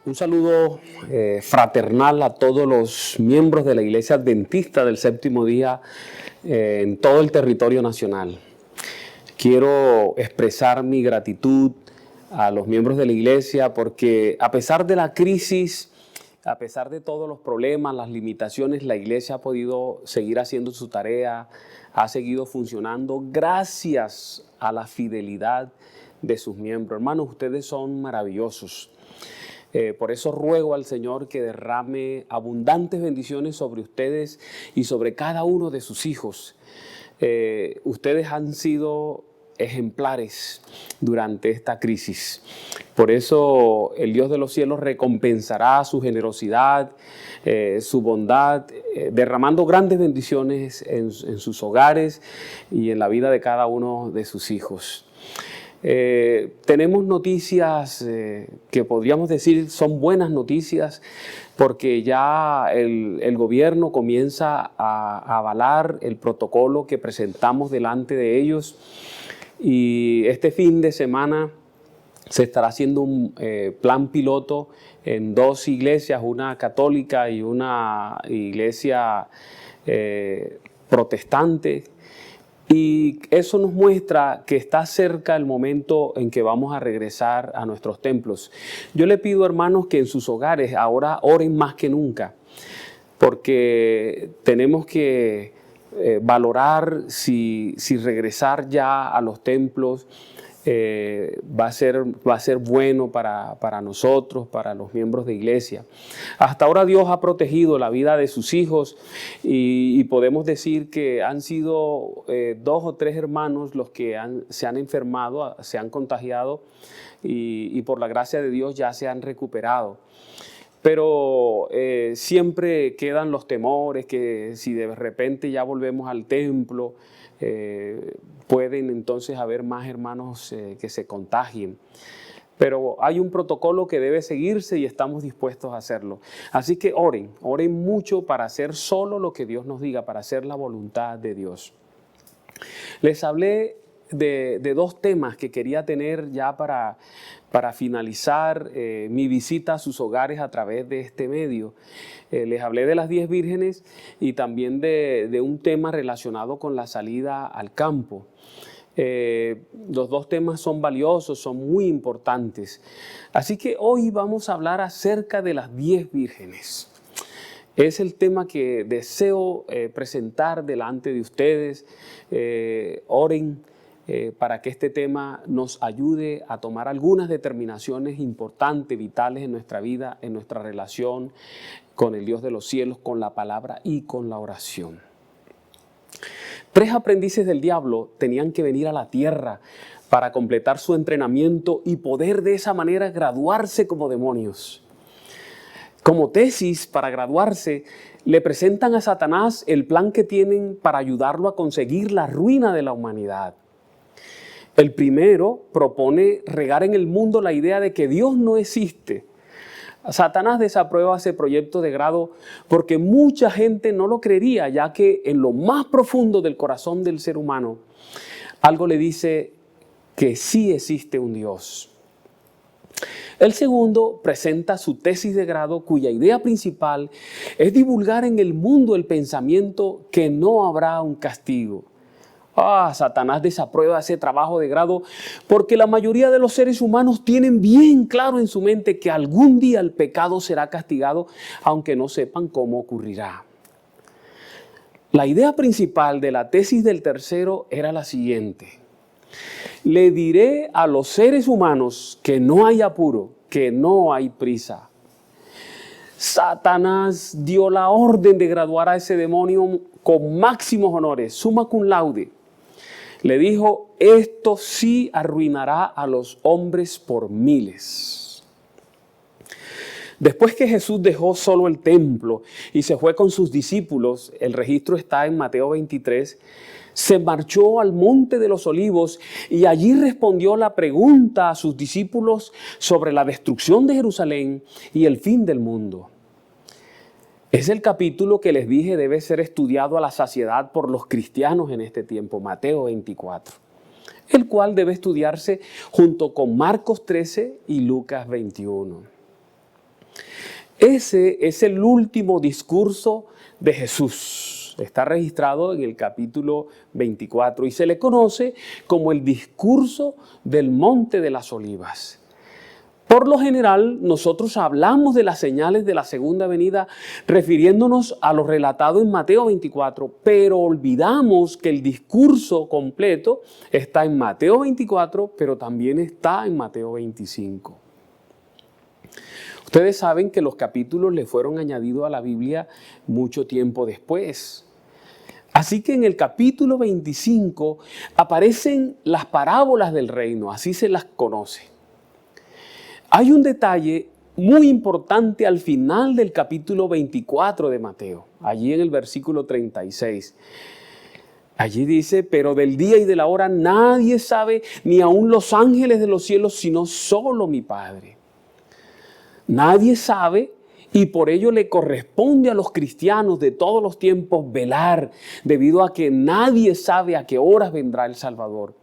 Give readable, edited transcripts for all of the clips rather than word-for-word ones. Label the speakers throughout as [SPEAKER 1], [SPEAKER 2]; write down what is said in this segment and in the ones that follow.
[SPEAKER 1] Un saludo fraternal a todos los miembros de la Iglesia Adventista del Séptimo Día en todo el territorio nacional. Quiero expresar mi gratitud a los miembros de la Iglesia porque a pesar de la crisis, a pesar de todos los problemas, las limitaciones, la Iglesia ha podido seguir haciendo su tarea, ha seguido funcionando gracias a la fidelidad de sus miembros. Hermanos, ustedes son maravillosos. Por eso ruego al Señor que derrame abundantes bendiciones sobre ustedes y sobre cada uno de sus hijos. Ustedes han sido ejemplares durante esta crisis. Por eso el Dios de los cielos recompensará su generosidad, su bondad, derramando grandes bendiciones en sus hogares y en la vida de cada uno de sus hijos. Tenemos noticias que podríamos decir son buenas noticias porque ya el gobierno comienza a avalar el protocolo que presentamos delante de ellos y este fin de semana se estará haciendo un plan piloto en dos iglesias, una católica y una iglesia protestante. Y eso nos muestra que está cerca el momento en que vamos a regresar a nuestros templos. Yo le pido, hermanos, que en sus hogares ahora oren más que nunca, porque tenemos que valorar si regresar ya a los templos va a ser bueno para nosotros, para los miembros de iglesia. Hasta ahora Dios ha protegido la vida de sus hijos y podemos decir que han sido 2 o 3 hermanos los que se han enfermado, se han contagiado y por la gracia de Dios ya se han recuperado. Pero siempre quedan los temores que si de repente ya volvemos al templo, pueden entonces haber más hermanos que se contagien. Pero hay un protocolo que debe seguirse y estamos dispuestos a hacerlo. Así que oren mucho para hacer solo lo que Dios nos diga, para hacer la voluntad de Dios. Les hablé de 2 temas que quería tener ya para finalizar mi visita a sus hogares a través de este medio. Les hablé de las 10 vírgenes y también de un tema relacionado con la salida al campo. Los 2 temas son valiosos, son muy importantes. Así que hoy vamos a hablar acerca de las 10 vírgenes. Es el tema que deseo presentar delante de ustedes. Oren para que este tema nos ayude a tomar algunas determinaciones importantes, vitales en nuestra vida, en nuestra relación con el Dios de los cielos, con la palabra y con la oración. 3 aprendices del diablo tenían que venir a la tierra para completar su entrenamiento y poder de esa manera graduarse como demonios. Como tesis para graduarse, le presentan a Satanás el plan que tienen para ayudarlo a conseguir la ruina de la humanidad. El primero propone regar en el mundo la idea de que Dios no existe. Satanás desaprueba ese proyecto de grado porque mucha gente no lo creería, ya que en lo más profundo del corazón del ser humano, algo le dice que sí existe un Dios. El segundo presenta su tesis de grado cuya idea principal es divulgar en el mundo el pensamiento que no habrá un castigo. Satanás desaprueba ese trabajo de grado porque la mayoría de los seres humanos tienen bien claro en su mente que algún día el pecado será castigado, aunque no sepan cómo ocurrirá. La idea principal de la tesis del tercero era la siguiente: le diré a los seres humanos que no hay apuro, que no hay prisa. Satanás dio la orden de graduar a ese demonio con máximos honores, summa cum laude. Le dijo, esto sí arruinará a los hombres por miles. Después que Jesús dejó solo el templo y se fue con sus discípulos, el registro está en Mateo 23, se marchó al Monte de los Olivos y allí respondió la pregunta a sus discípulos sobre la destrucción de Jerusalén y el fin del mundo. Es el capítulo que les dije debe ser estudiado a la saciedad por los cristianos en este tiempo, Mateo 24, el cual debe estudiarse junto con Marcos 13 y Lucas 21. Ese es el último discurso de Jesús. Está registrado en el capítulo 24 y se le conoce como el discurso del Monte de las Olivas. Por lo general, nosotros hablamos de las señales de la segunda venida refiriéndonos a lo relatado en Mateo 24, pero olvidamos que el discurso completo está en Mateo 24, pero también está en Mateo 25. Ustedes saben que los capítulos le fueron añadidos a la Biblia mucho tiempo después. Así que en el capítulo 25 aparecen las parábolas del reino, así se las conoce. Hay un detalle muy importante al final del capítulo 24 de Mateo, allí en el versículo 36. Allí dice, pero del día y de la hora nadie sabe, ni aun los ángeles de los cielos, sino solo mi Padre. Nadie sabe y por ello le corresponde a los cristianos de todos los tiempos velar, debido a que nadie sabe a qué horas vendrá el Salvador.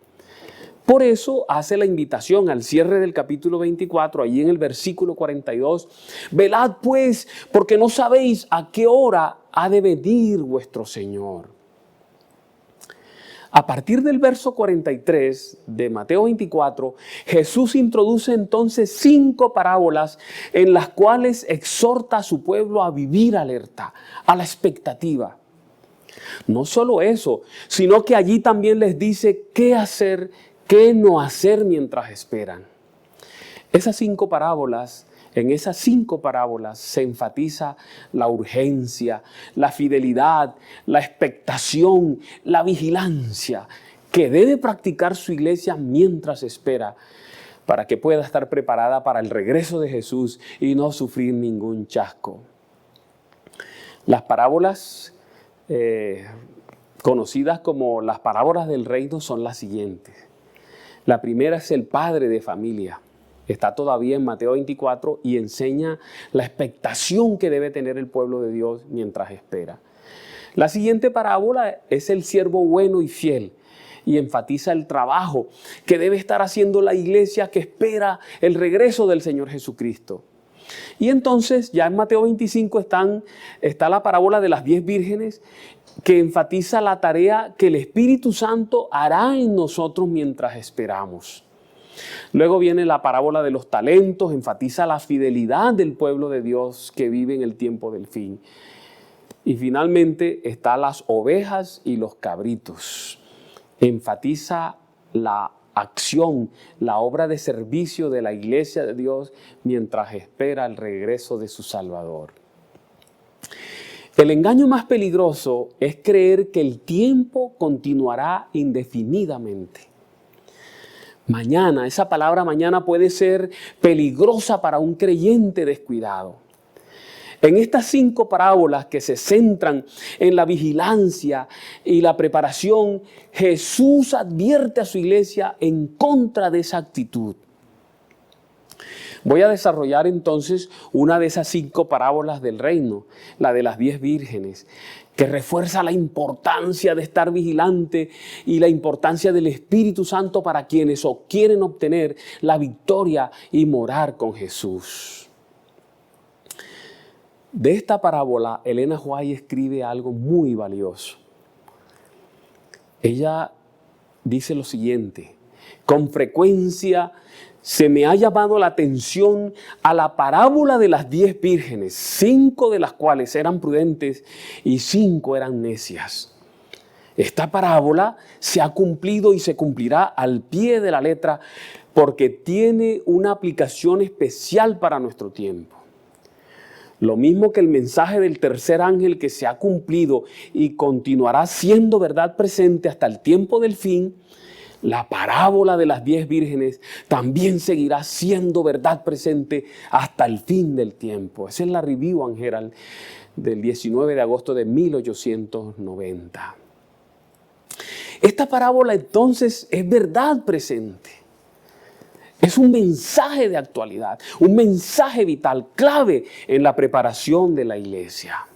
[SPEAKER 1] Por eso hace la invitación al cierre del capítulo 24, allí en el versículo 42. Velad pues, porque no sabéis a qué hora ha de venir vuestro Señor. A partir del verso 43 de Mateo 24, Jesús introduce entonces 5 parábolas en las cuales exhorta a su pueblo a vivir alerta, a la expectativa. No solo eso, sino que allí también les dice qué hacer, qué no hacer mientras esperan. En esas cinco parábolas se enfatiza la urgencia, la fidelidad, la expectación, la vigilancia que debe practicar su iglesia mientras espera para que pueda estar preparada para el regreso de Jesús y no sufrir ningún chasco. Las parábolas conocidas como las parábolas del reino son las siguientes. La primera es el padre de familia. Está todavía en Mateo 24 y enseña la expectación que debe tener el pueblo de Dios mientras espera. La siguiente parábola es el siervo bueno y fiel y enfatiza el trabajo que debe estar haciendo la iglesia que espera el regreso del Señor Jesucristo. Y entonces ya en Mateo 25 está la parábola de las 10 vírgenes que enfatiza la tarea que el Espíritu Santo hará en nosotros mientras esperamos. Luego viene la parábola de los talentos, enfatiza la fidelidad del pueblo de Dios que vive en el tiempo del fin. Y finalmente están las ovejas y los cabritos. Enfatiza la acción, la obra de servicio de la iglesia de Dios mientras espera el regreso de su Salvador. El engaño más peligroso es creer que el tiempo continuará indefinidamente. Mañana, esa palabra mañana puede ser peligrosa para un creyente descuidado. En estas 5 parábolas que se centran en la vigilancia y la preparación, Jesús advierte a su iglesia en contra de esa actitud. Voy a desarrollar entonces una de esas 5 parábolas del reino, la de las 10 vírgenes, que refuerza la importancia de estar vigilante y la importancia del Espíritu Santo para quienes quieren obtener la victoria y morar con Jesús. De esta parábola, Elena White escribe algo muy valioso. Ella dice lo siguiente: con frecuencia se me ha llamado la atención a la parábola de las 10 vírgenes, 5 de las cuales eran prudentes y 5 eran necias. Esta parábola se ha cumplido y se cumplirá al pie de la letra porque tiene una aplicación especial para nuestro tiempo. Lo mismo que el mensaje del tercer ángel que se ha cumplido y continuará siendo verdad presente hasta el tiempo del fin, la parábola de las 10 vírgenes también seguirá siendo verdad presente hasta el fin del tiempo. Esa es la Review and Herald del 19 de agosto de 1890. Esta parábola entonces es verdad presente. Es un mensaje de actualidad, un mensaje vital, clave en la preparación de la iglesia.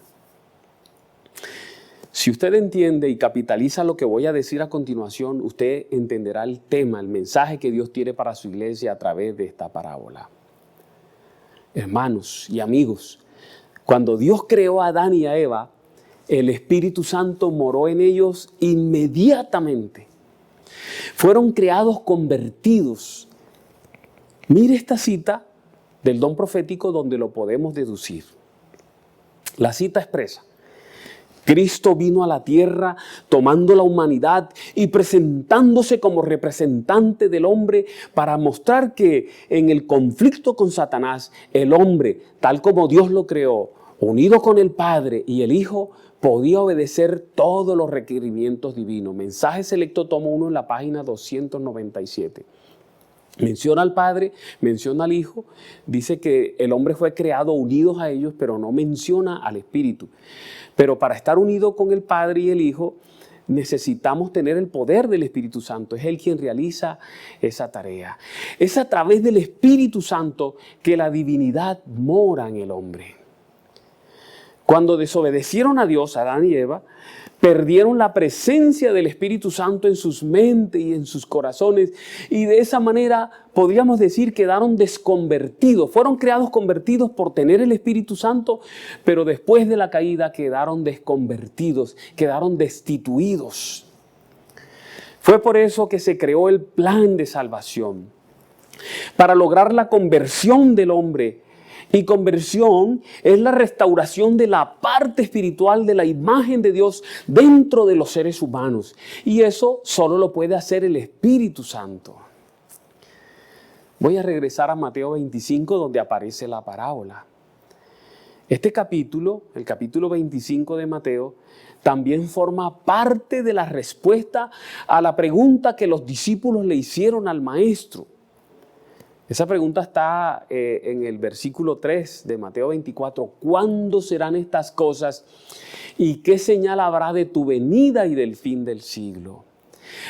[SPEAKER 1] Si usted entiende y capitaliza lo que voy a decir a continuación, usted entenderá el tema, el mensaje que Dios tiene para su iglesia a través de esta parábola. Hermanos y amigos, Cuando Dios creó a Adán y a Eva, el Espíritu Santo moró en ellos inmediatamente. Fueron creados convertidos. Mire esta cita del don profético donde lo podemos deducir. La cita expresa: Cristo vino a la tierra tomando la humanidad y presentándose como representante del hombre para mostrar que en el conflicto con Satanás, el hombre, tal como Dios lo creó, unido con el Padre y el Hijo, podía obedecer todos los requerimientos divinos. Mensaje Selecto, tomo 1, en la página 297. Menciona al Padre, menciona al Hijo, dice que el hombre fue creado unidos a ellos, pero no menciona al Espíritu. Pero para estar unido con el Padre y el Hijo, necesitamos tener el poder del Espíritu Santo. Es Él quien realiza esa tarea. Es a través del Espíritu Santo que la divinidad mora en el hombre. Cuando desobedecieron a Dios, Adán y Eva, perdieron la presencia del Espíritu Santo en sus mentes y en sus corazones, y de esa manera podríamos decir quedaron desconvertidos. Fueron creados convertidos por tener el Espíritu Santo, pero después de la caída quedaron desconvertidos, quedaron destituidos. Fue por eso que se creó el plan de salvación, para lograr la conversión del hombre. Y conversión es la restauración de la parte espiritual de la imagen de Dios dentro de los seres humanos. Y eso solo lo puede hacer el Espíritu Santo. Voy a regresar a Mateo 25, donde aparece la parábola. Este capítulo, el capítulo 25 de Mateo, también forma parte de la respuesta a la pregunta que los discípulos le hicieron al Maestro. Esa pregunta está en el versículo 3 de Mateo 24. ¿Cuándo serán estas cosas? ¿Y qué señal habrá de tu venida y del fin del siglo?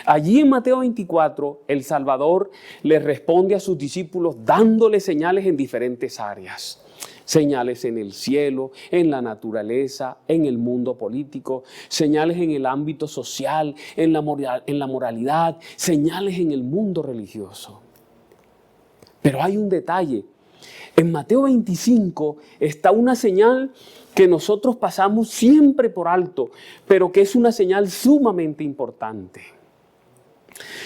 [SPEAKER 1] Allí en Mateo 24, el Salvador le responde a sus discípulos dándoles señales en diferentes áreas. Señales en el cielo, en la naturaleza, en el mundo político, señales en el ámbito social, en la moralidad, señales en el mundo religioso. Pero hay un detalle. En Mateo 25 está una señal que nosotros pasamos siempre por alto, pero que es una señal sumamente importante.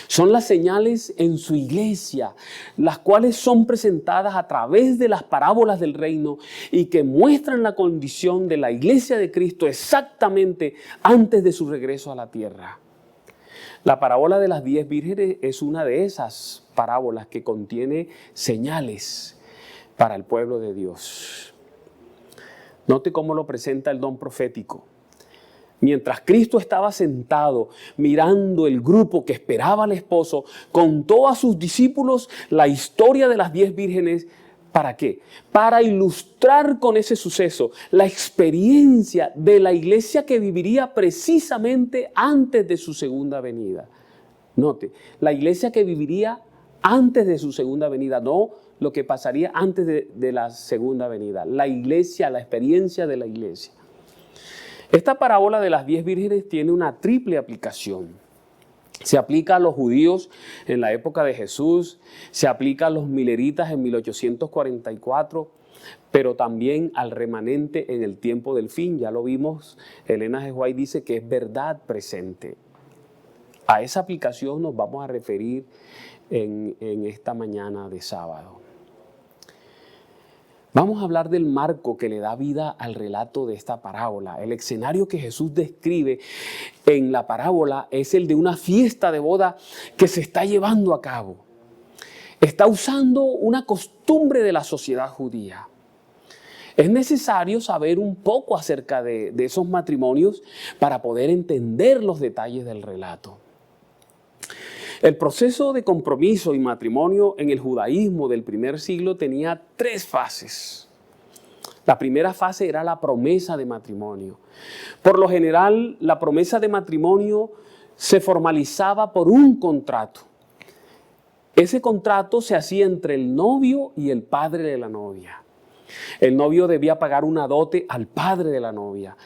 [SPEAKER 1] Son las señales en su iglesia, las cuales son presentadas a través de las parábolas del reino y que muestran la condición de la iglesia de Cristo exactamente antes de su regreso a la tierra. La parábola de las 10 vírgenes es una de esas parábolas que contiene señales para el pueblo de Dios. Note cómo lo presenta el don profético. Mientras Cristo estaba sentado mirando el grupo que esperaba al esposo, contó a sus discípulos la historia de las 10 vírgenes. ¿Para qué? Para ilustrar con ese suceso la experiencia de la iglesia que viviría precisamente antes de su segunda venida. Note, la iglesia que viviría antes de su segunda venida, no lo que pasaría antes de la segunda venida. La iglesia, la experiencia de la iglesia. Esta parábola de las 10 vírgenes tiene una triple aplicación. Se aplica a los judíos en la época de Jesús, se aplica a los mileritas en 1844, pero también al remanente en el tiempo del fin. Ya lo vimos, Elena G. White dice que es verdad presente. A esa aplicación nos vamos a referir en esta mañana de sábado. Vamos a hablar del marco que le da vida al relato de esta parábola. El escenario que Jesús describe en la parábola es el de una fiesta de boda que se está llevando a cabo. Está usando una costumbre de la sociedad judía. Es necesario saber un poco acerca de esos matrimonios para poder entender los detalles del relato. El proceso de compromiso y matrimonio en el judaísmo del primer siglo tenía 3 fases. La primera fase era la promesa de matrimonio. Por lo general, la promesa de matrimonio se formalizaba por un contrato. Ese contrato se hacía entre el novio y el padre de la novia. El novio debía pagar una dote al padre de la novia.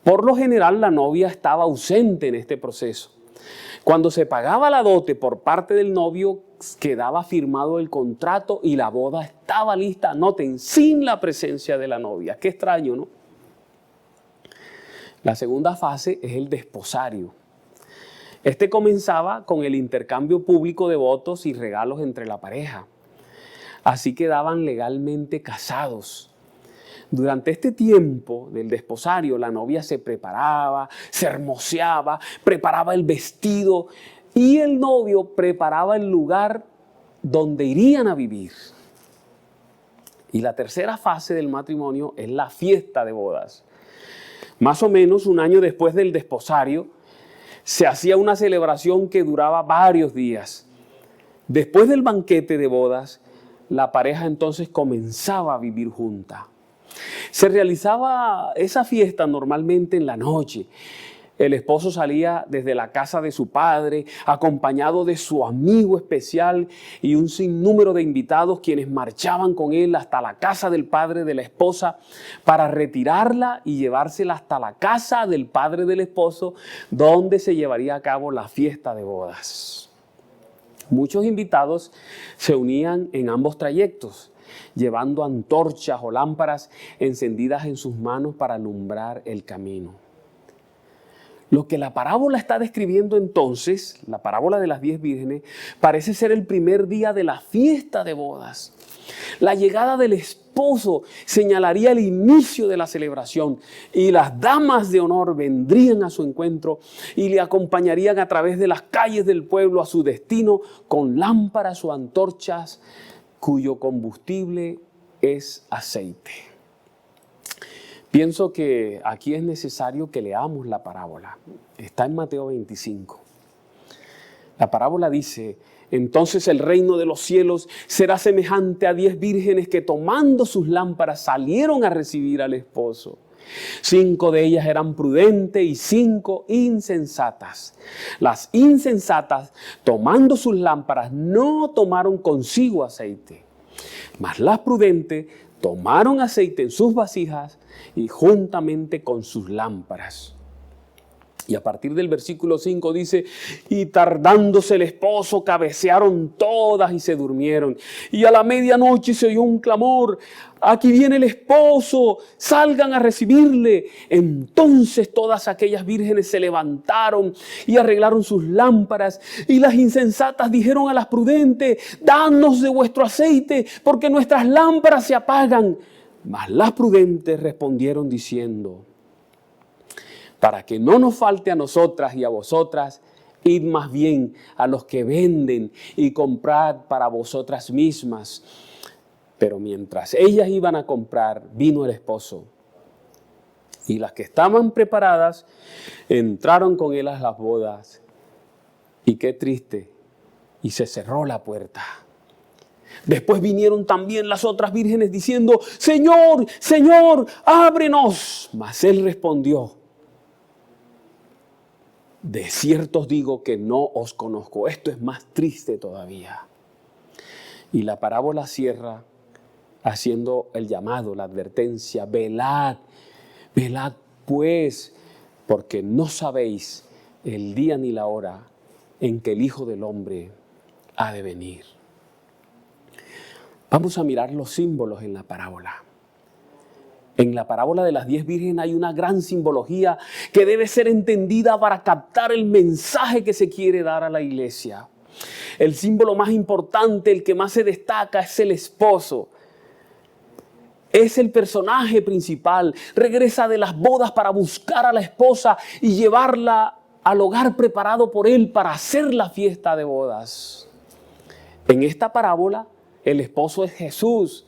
[SPEAKER 1] Por lo general, la novia estaba ausente en este proceso. Cuando se pagaba la dote por parte del novio, quedaba firmado el contrato y la boda estaba lista, noten, sin la presencia de la novia. Qué extraño, ¿no? La segunda fase es el desposario. Este comenzaba con el intercambio público de votos y regalos entre la pareja. Así quedaban legalmente casados. Durante este tiempo del desposario, la novia se preparaba, se hermoseaba, preparaba el vestido y el novio preparaba el lugar donde irían a vivir. Y la tercera fase del matrimonio es la fiesta de bodas. Más o menos un año después del desposario, se hacía una celebración que duraba varios días. Después del banquete de bodas, la pareja entonces comenzaba a vivir junta. Se realizaba esa fiesta normalmente en la noche. El esposo salía desde la casa de su padre, acompañado de su amigo especial y un sinnúmero de invitados quienes marchaban con él hasta la casa del padre de la esposa para retirarla y llevársela hasta la casa del padre del esposo, donde se llevaría a cabo la fiesta de bodas. Muchos invitados se unían en ambos trayectos, llevando antorchas o lámparas encendidas en sus manos para alumbrar el camino. Lo que la parábola está describiendo entonces, la parábola de las 10 vírgenes, parece ser el primer día de la fiesta de bodas. La llegada del esposo señalaría el inicio de la celebración y las damas de honor vendrían a su encuentro y le acompañarían a través de las calles del pueblo a su destino con lámparas o antorchas cuyo combustible es aceite. Pienso que aquí es necesario que leamos la parábola. Está en Mateo 25. La parábola dice: entonces el reino de los cielos será semejante a 10 vírgenes que tomando sus lámparas salieron a recibir al esposo. 5 de ellas eran prudentes y 5 insensatas. Las insensatas, tomando sus lámparas, no tomaron consigo aceite. Mas las prudentes tomaron aceite en sus vasijas y juntamente con sus lámparas. Y a partir del versículo 5 dice: y tardándose el esposo, cabecearon todas y se durmieron. Y a la medianoche se oyó un clamor: aquí viene el esposo, salgan a recibirle. Entonces todas aquellas vírgenes se levantaron y arreglaron sus lámparas. Y las insensatas dijeron a las prudentes: danos de vuestro aceite, porque nuestras lámparas se apagan. Mas las prudentes respondieron diciendo: para que no nos falte a nosotras y a vosotras, id más bien a los que venden y comprad para vosotras mismas. Pero mientras ellas iban a comprar, vino el esposo. Y las que estaban preparadas entraron con él a las bodas. Y qué triste, y se cerró la puerta. Después vinieron también las otras vírgenes diciendo: Señor, Señor, ábrenos. Mas él respondió: de cierto os digo que no os conozco. Esto es más triste todavía. Y la parábola cierra haciendo el llamado, la advertencia: velad, velad pues, porque no sabéis el día ni la hora en que el Hijo del Hombre ha de venir. Vamos a mirar los símbolos en la parábola. En la parábola de las 10 vírgenes hay una gran simbología que debe ser entendida para captar el mensaje que se quiere dar a la iglesia. El símbolo más importante, el que más se destaca, es el esposo. Es el personaje principal. Regresa de las bodas para buscar a la esposa y llevarla al hogar preparado por él para hacer la fiesta de bodas. En esta parábola, el esposo es Jesús.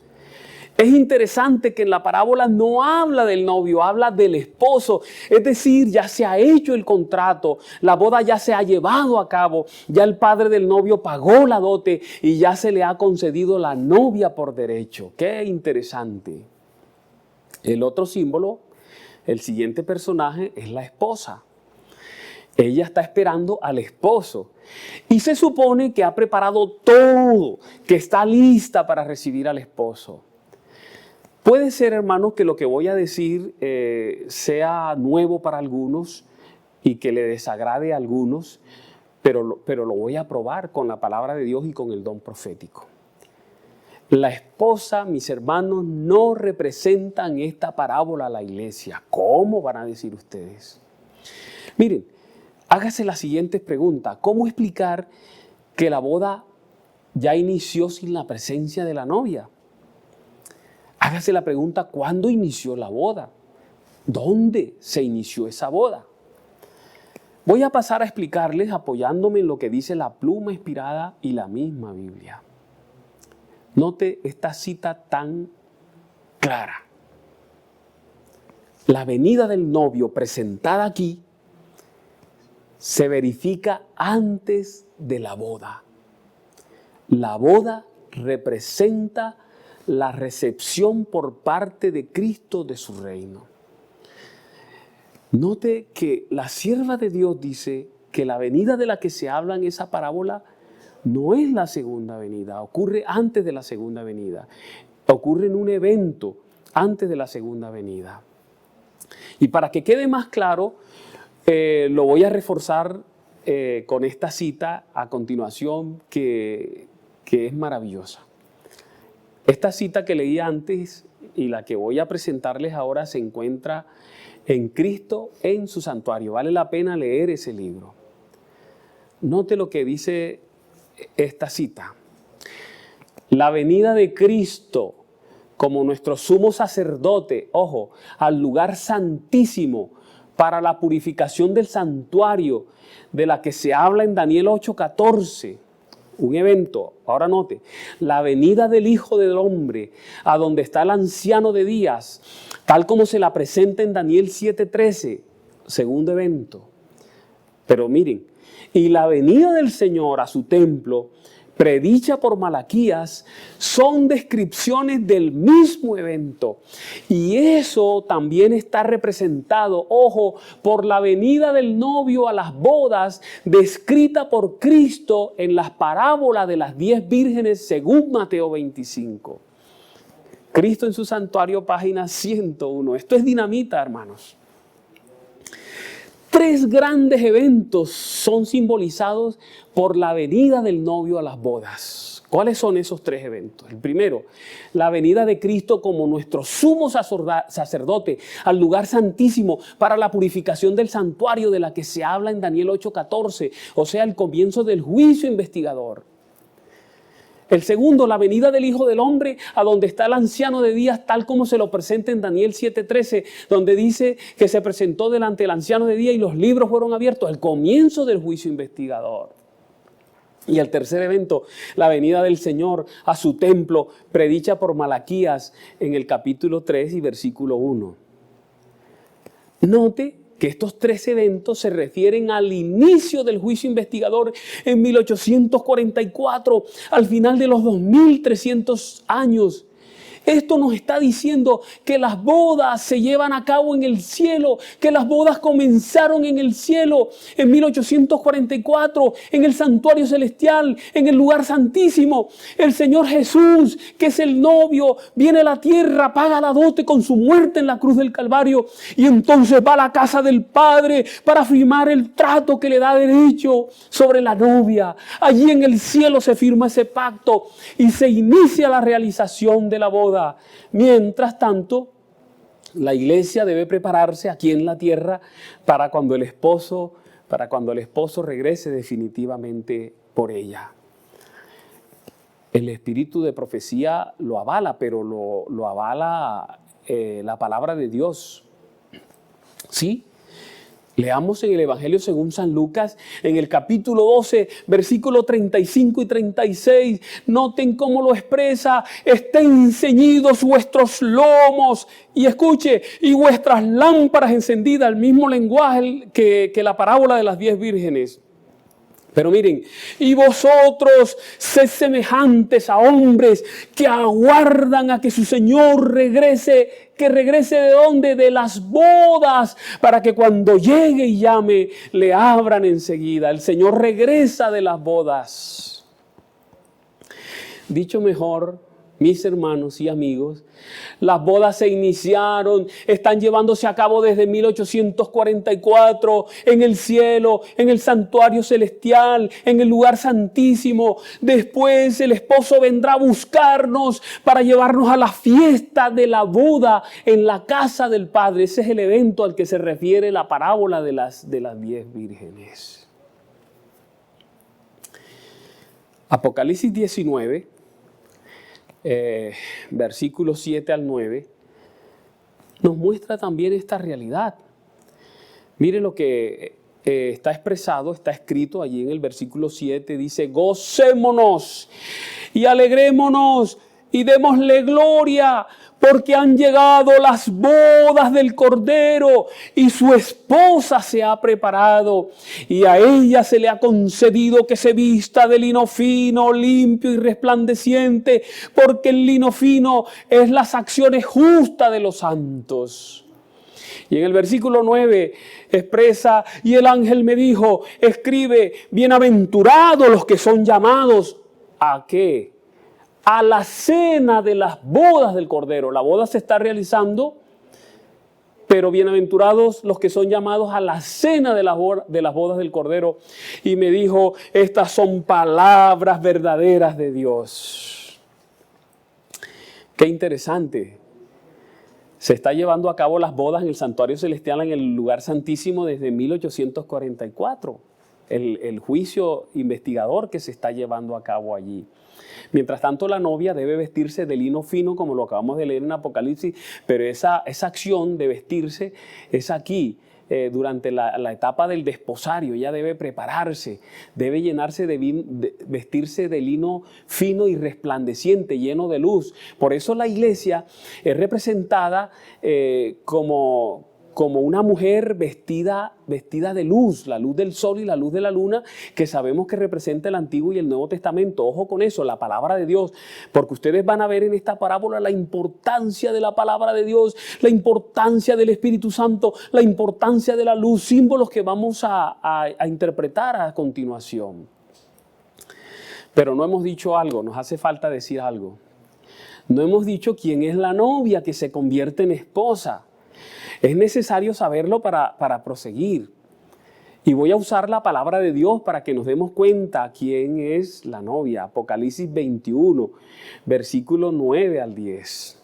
[SPEAKER 1] Es interesante que en la parábola no habla del novio, habla del esposo. Es decir, ya se ha hecho el contrato, la boda ya se ha llevado a cabo, ya el padre del novio pagó la dote y ya se le ha concedido la novia por derecho. Qué interesante. El otro símbolo, el siguiente personaje, es la esposa. Ella está esperando al esposo y se supone que ha preparado todo, que está lista para recibir al esposo. Puede ser, hermanos, que lo que voy a decir sea nuevo para algunos y que le desagrade a algunos, pero lo voy a probar con la palabra de Dios y con el don profético. La esposa, mis hermanos, no representa en esta parábola a la iglesia. ¿Cómo van a decir ustedes? Miren, hágase la siguiente pregunta. ¿Cómo explicar que la boda ya inició sin la presencia de la novia? Hágase la pregunta, ¿cuándo inició la boda? ¿Dónde se inició esa boda? Voy a pasar a explicarles apoyándome en lo que dice la pluma inspirada y la misma Biblia. Note esta cita tan clara. La venida del novio presentada aquí se verifica antes de la boda. La boda representa la recepción por parte de Cristo de su reino. Note que la sierva de Dios dice que la venida de la que se habla en esa parábola no es la segunda venida, ocurre antes de la segunda venida, ocurre en un evento antes de la segunda venida. Y para que quede más claro, lo voy a reforzar con esta cita a continuación que es maravillosa. Esta cita que leí antes y la que voy a presentarles ahora se encuentra en Cristo en su santuario. Vale la pena leer ese libro. Note lo que dice esta cita. La venida de Cristo como nuestro sumo sacerdote, ojo, al lugar santísimo para la purificación del santuario de la que se habla en Daniel 8:14. Un evento, ahora note, la venida del Hijo del Hombre, a donde está el anciano de días, tal como se la presenta en Daniel 7:13, segundo evento. Pero miren, y la venida del Señor a su templo, predicha por Malaquías, son descripciones del mismo evento. Y eso también está representado, ojo, por la venida del novio a las bodas, descrita por Cristo en las parábolas de las 10 vírgenes según Mateo 25. Cristo en su santuario, página 101. Esto es dinamita, hermanos. 3 grandes eventos son simbolizados por la venida del novio a las bodas. ¿Cuáles son esos 3 eventos? El primero, la venida de Cristo como nuestro sumo sacerdote al lugar santísimo para la purificación del santuario de la que se habla en Daniel 8:14, o sea, el comienzo del juicio investigador. El segundo, la venida del Hijo del Hombre a donde está el anciano de días, tal como se lo presenta en Daniel 7:13, donde dice que se presentó delante del anciano de días y los libros fueron abiertos, el comienzo del juicio investigador. Y el tercer evento, la venida del Señor a su templo, predicha por Malaquías en el capítulo 3 y versículo 1. Note que estos 3 eventos se refieren al inicio del juicio investigador en 1844, al final de los 2300 años. Esto nos está diciendo que las bodas se llevan a cabo en el cielo, que las bodas comenzaron en el cielo en 1844, en el santuario celestial, en el lugar santísimo. El Señor Jesús, que es el novio, viene a la tierra, paga la dote con su muerte en la cruz del Calvario y entonces va a la casa del Padre para firmar el trato que le da derecho sobre la novia. Allí en el cielo se firma ese pacto y se inicia la realización de la boda. Mientras tanto, la iglesia debe prepararse aquí en la tierra para cuando el esposo regrese definitivamente por ella. El espíritu de profecía lo avala, pero lo avala la palabra de Dios. ¿Sí? Leamos en el Evangelio según San Lucas, en el capítulo 12, versículos 35 y 36. Noten cómo lo expresa. Estén ceñidos vuestros lomos. Y escuche, y vuestras lámparas encendidas. El mismo lenguaje que la parábola de las 10 vírgenes. Pero miren, y vosotros sed semejantes a hombres que aguardan a que su Señor regrese. ¿Que regrese de dónde? De las bodas, para que cuando llegue y llame, le abran enseguida. El Señor regresa de las bodas. Dicho mejor, mis hermanos y amigos, las bodas se iniciaron, están llevándose a cabo desde 1844 en el cielo, en el santuario celestial, en el lugar santísimo. Después el esposo vendrá a buscarnos para llevarnos a la fiesta de la boda en la casa del Padre. Ese es el evento al que se refiere la parábola de las 10 vírgenes. Apocalipsis 19. Versículos 7 al 9, nos muestra también esta realidad. Mire lo que está expresado, está escrito allí en el versículo 7, dice: gocémonos y alegrémonos y démosle gloria, porque han llegado las bodas del Cordero y su esposa se ha preparado, y a ella se le ha concedido que se vista de lino fino, limpio y resplandeciente, porque el lino fino es las acciones justas de los santos. Y en el versículo 9 expresa: y el ángel me dijo, escribe, bienaventurados los que son llamados, ¿a qué? A la cena de las bodas del Cordero. La boda se está realizando, pero bienaventurados los que son llamados a la cena de las bodas del Cordero. Y me dijo: estas son palabras verdaderas de Dios. Qué interesante. Se está llevando a cabo las bodas en el santuario celestial, en el lugar santísimo, desde 1844. El juicio investigador que se está llevando a cabo allí. Mientras tanto, la novia debe vestirse de lino fino, como lo acabamos de leer en Apocalipsis, pero esa acción de vestirse es aquí, durante la etapa del desposario. Ella debe prepararse, debe llenarse vestirse de lino fino y resplandeciente, lleno de luz. Por eso la iglesia es representada como una mujer vestida de luz, la luz del sol y la luz de la luna, que sabemos que representa el Antiguo y el Nuevo Testamento. Ojo con eso, la palabra de Dios, porque ustedes van a ver en esta parábola la importancia de la palabra de Dios, la importancia del Espíritu Santo, la importancia de la luz, símbolos que vamos a interpretar a continuación. Pero no hemos dicho algo, nos hace falta decir algo. No hemos dicho quién es la novia que se convierte en esposa. Es necesario saberlo para proseguir. Y voy a usar la palabra de Dios para que nos demos cuenta quién es la novia. Apocalipsis 21, versículo 9 al 10.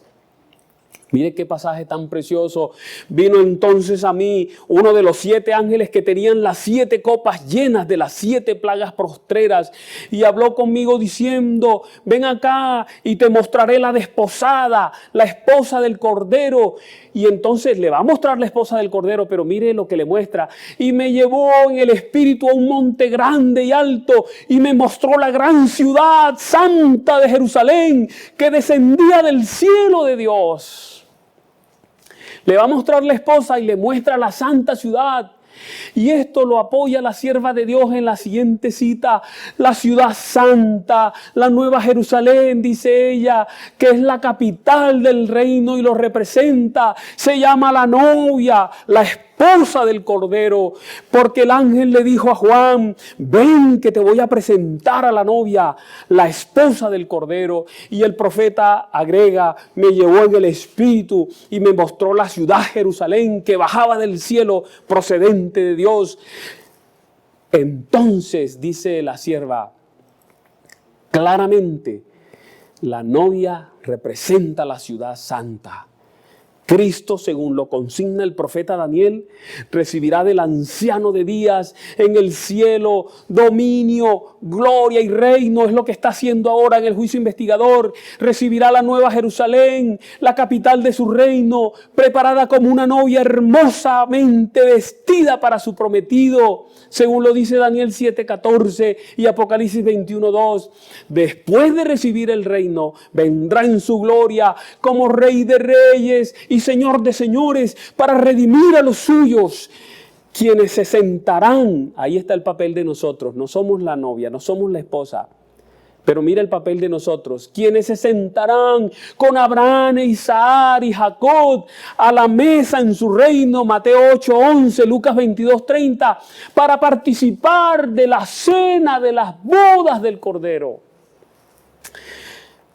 [SPEAKER 1] Mire qué pasaje tan precioso. Vino entonces a mí uno de los 7 ángeles que tenían las 7 copas llenas de las 7 plagas postreras, y habló conmigo diciendo: ven acá y te mostraré la desposada, la esposa del Cordero. Y entonces le va a mostrar la esposa del Cordero, pero mire lo que le muestra. Y me llevó en el espíritu a un monte grande y alto, y me mostró la gran ciudad santa de Jerusalén, que descendía del cielo de Dios. Le va a mostrar la esposa y le muestra la santa ciudad. Y esto lo apoya la sierva de Dios en la siguiente cita: la ciudad santa, la nueva Jerusalén, dice ella, que es la capital del reino y lo representa. Se llama la novia, la esposa del Cordero, porque el ángel le dijo a Juan: ven que te voy a presentar a la novia, la esposa del Cordero. Y el profeta agrega: me llevó en el espíritu y me mostró la ciudad Jerusalén, que bajaba del cielo procedente de Dios. Entonces, dice la sierva, claramente la novia representa la ciudad santa. Cristo, según lo consigna el profeta Daniel, recibirá del anciano de días en el cielo dominio, gloria y reino. Es lo que está haciendo ahora en el juicio investigador. Recibirá la nueva Jerusalén, la capital de su reino, preparada como una novia hermosamente vestida para su prometido, según lo dice Daniel 7:14 y Apocalipsis 21:2. Después de recibir el reino, vendrá en su gloria como Rey de reyes y Señor de señores, para redimir a los suyos, quienes se sentarán. Ahí está el papel de nosotros. No somos la novia, no somos la esposa, pero mira el papel de nosotros: quienes se sentarán con Abraham, Isaac y Jacob a la mesa en su reino, Mateo 8:11, Lucas 22:30, para participar de la cena de las bodas del Cordero.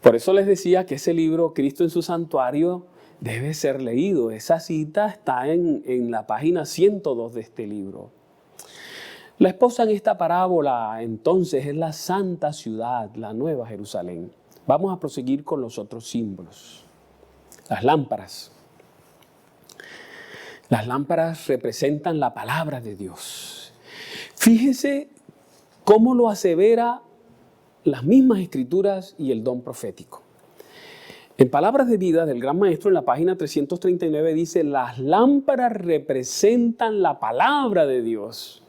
[SPEAKER 1] Por eso les decía que ese libro, Cristo en su Santuario, debe ser leído. Esa cita está en la página 102 de este libro. La esposa en esta parábola entonces es la santa ciudad, la Nueva Jerusalén. Vamos a proseguir con los otros símbolos. Las lámparas. Las lámparas representan la palabra de Dios. Fíjese cómo lo asevera las mismas escrituras y el don profético. En Palabras de Vida del Gran Maestro, en la página 339 dice: las lámparas representan la palabra de Dios.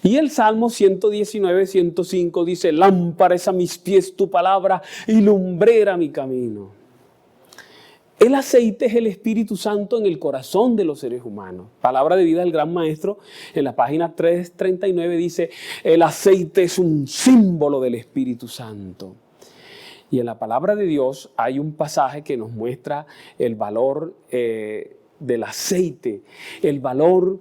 [SPEAKER 1] Y el Salmo 119, 105 dice: lámpara es a mis pies tu palabra y lumbrera mi camino. El aceite es el Espíritu Santo en el corazón de los seres humanos. Palabra de Vida del Gran Maestro, en la página 339 dice: el aceite es un símbolo del Espíritu Santo. Y en la palabra de Dios hay un pasaje que nos muestra el valor del aceite, el valor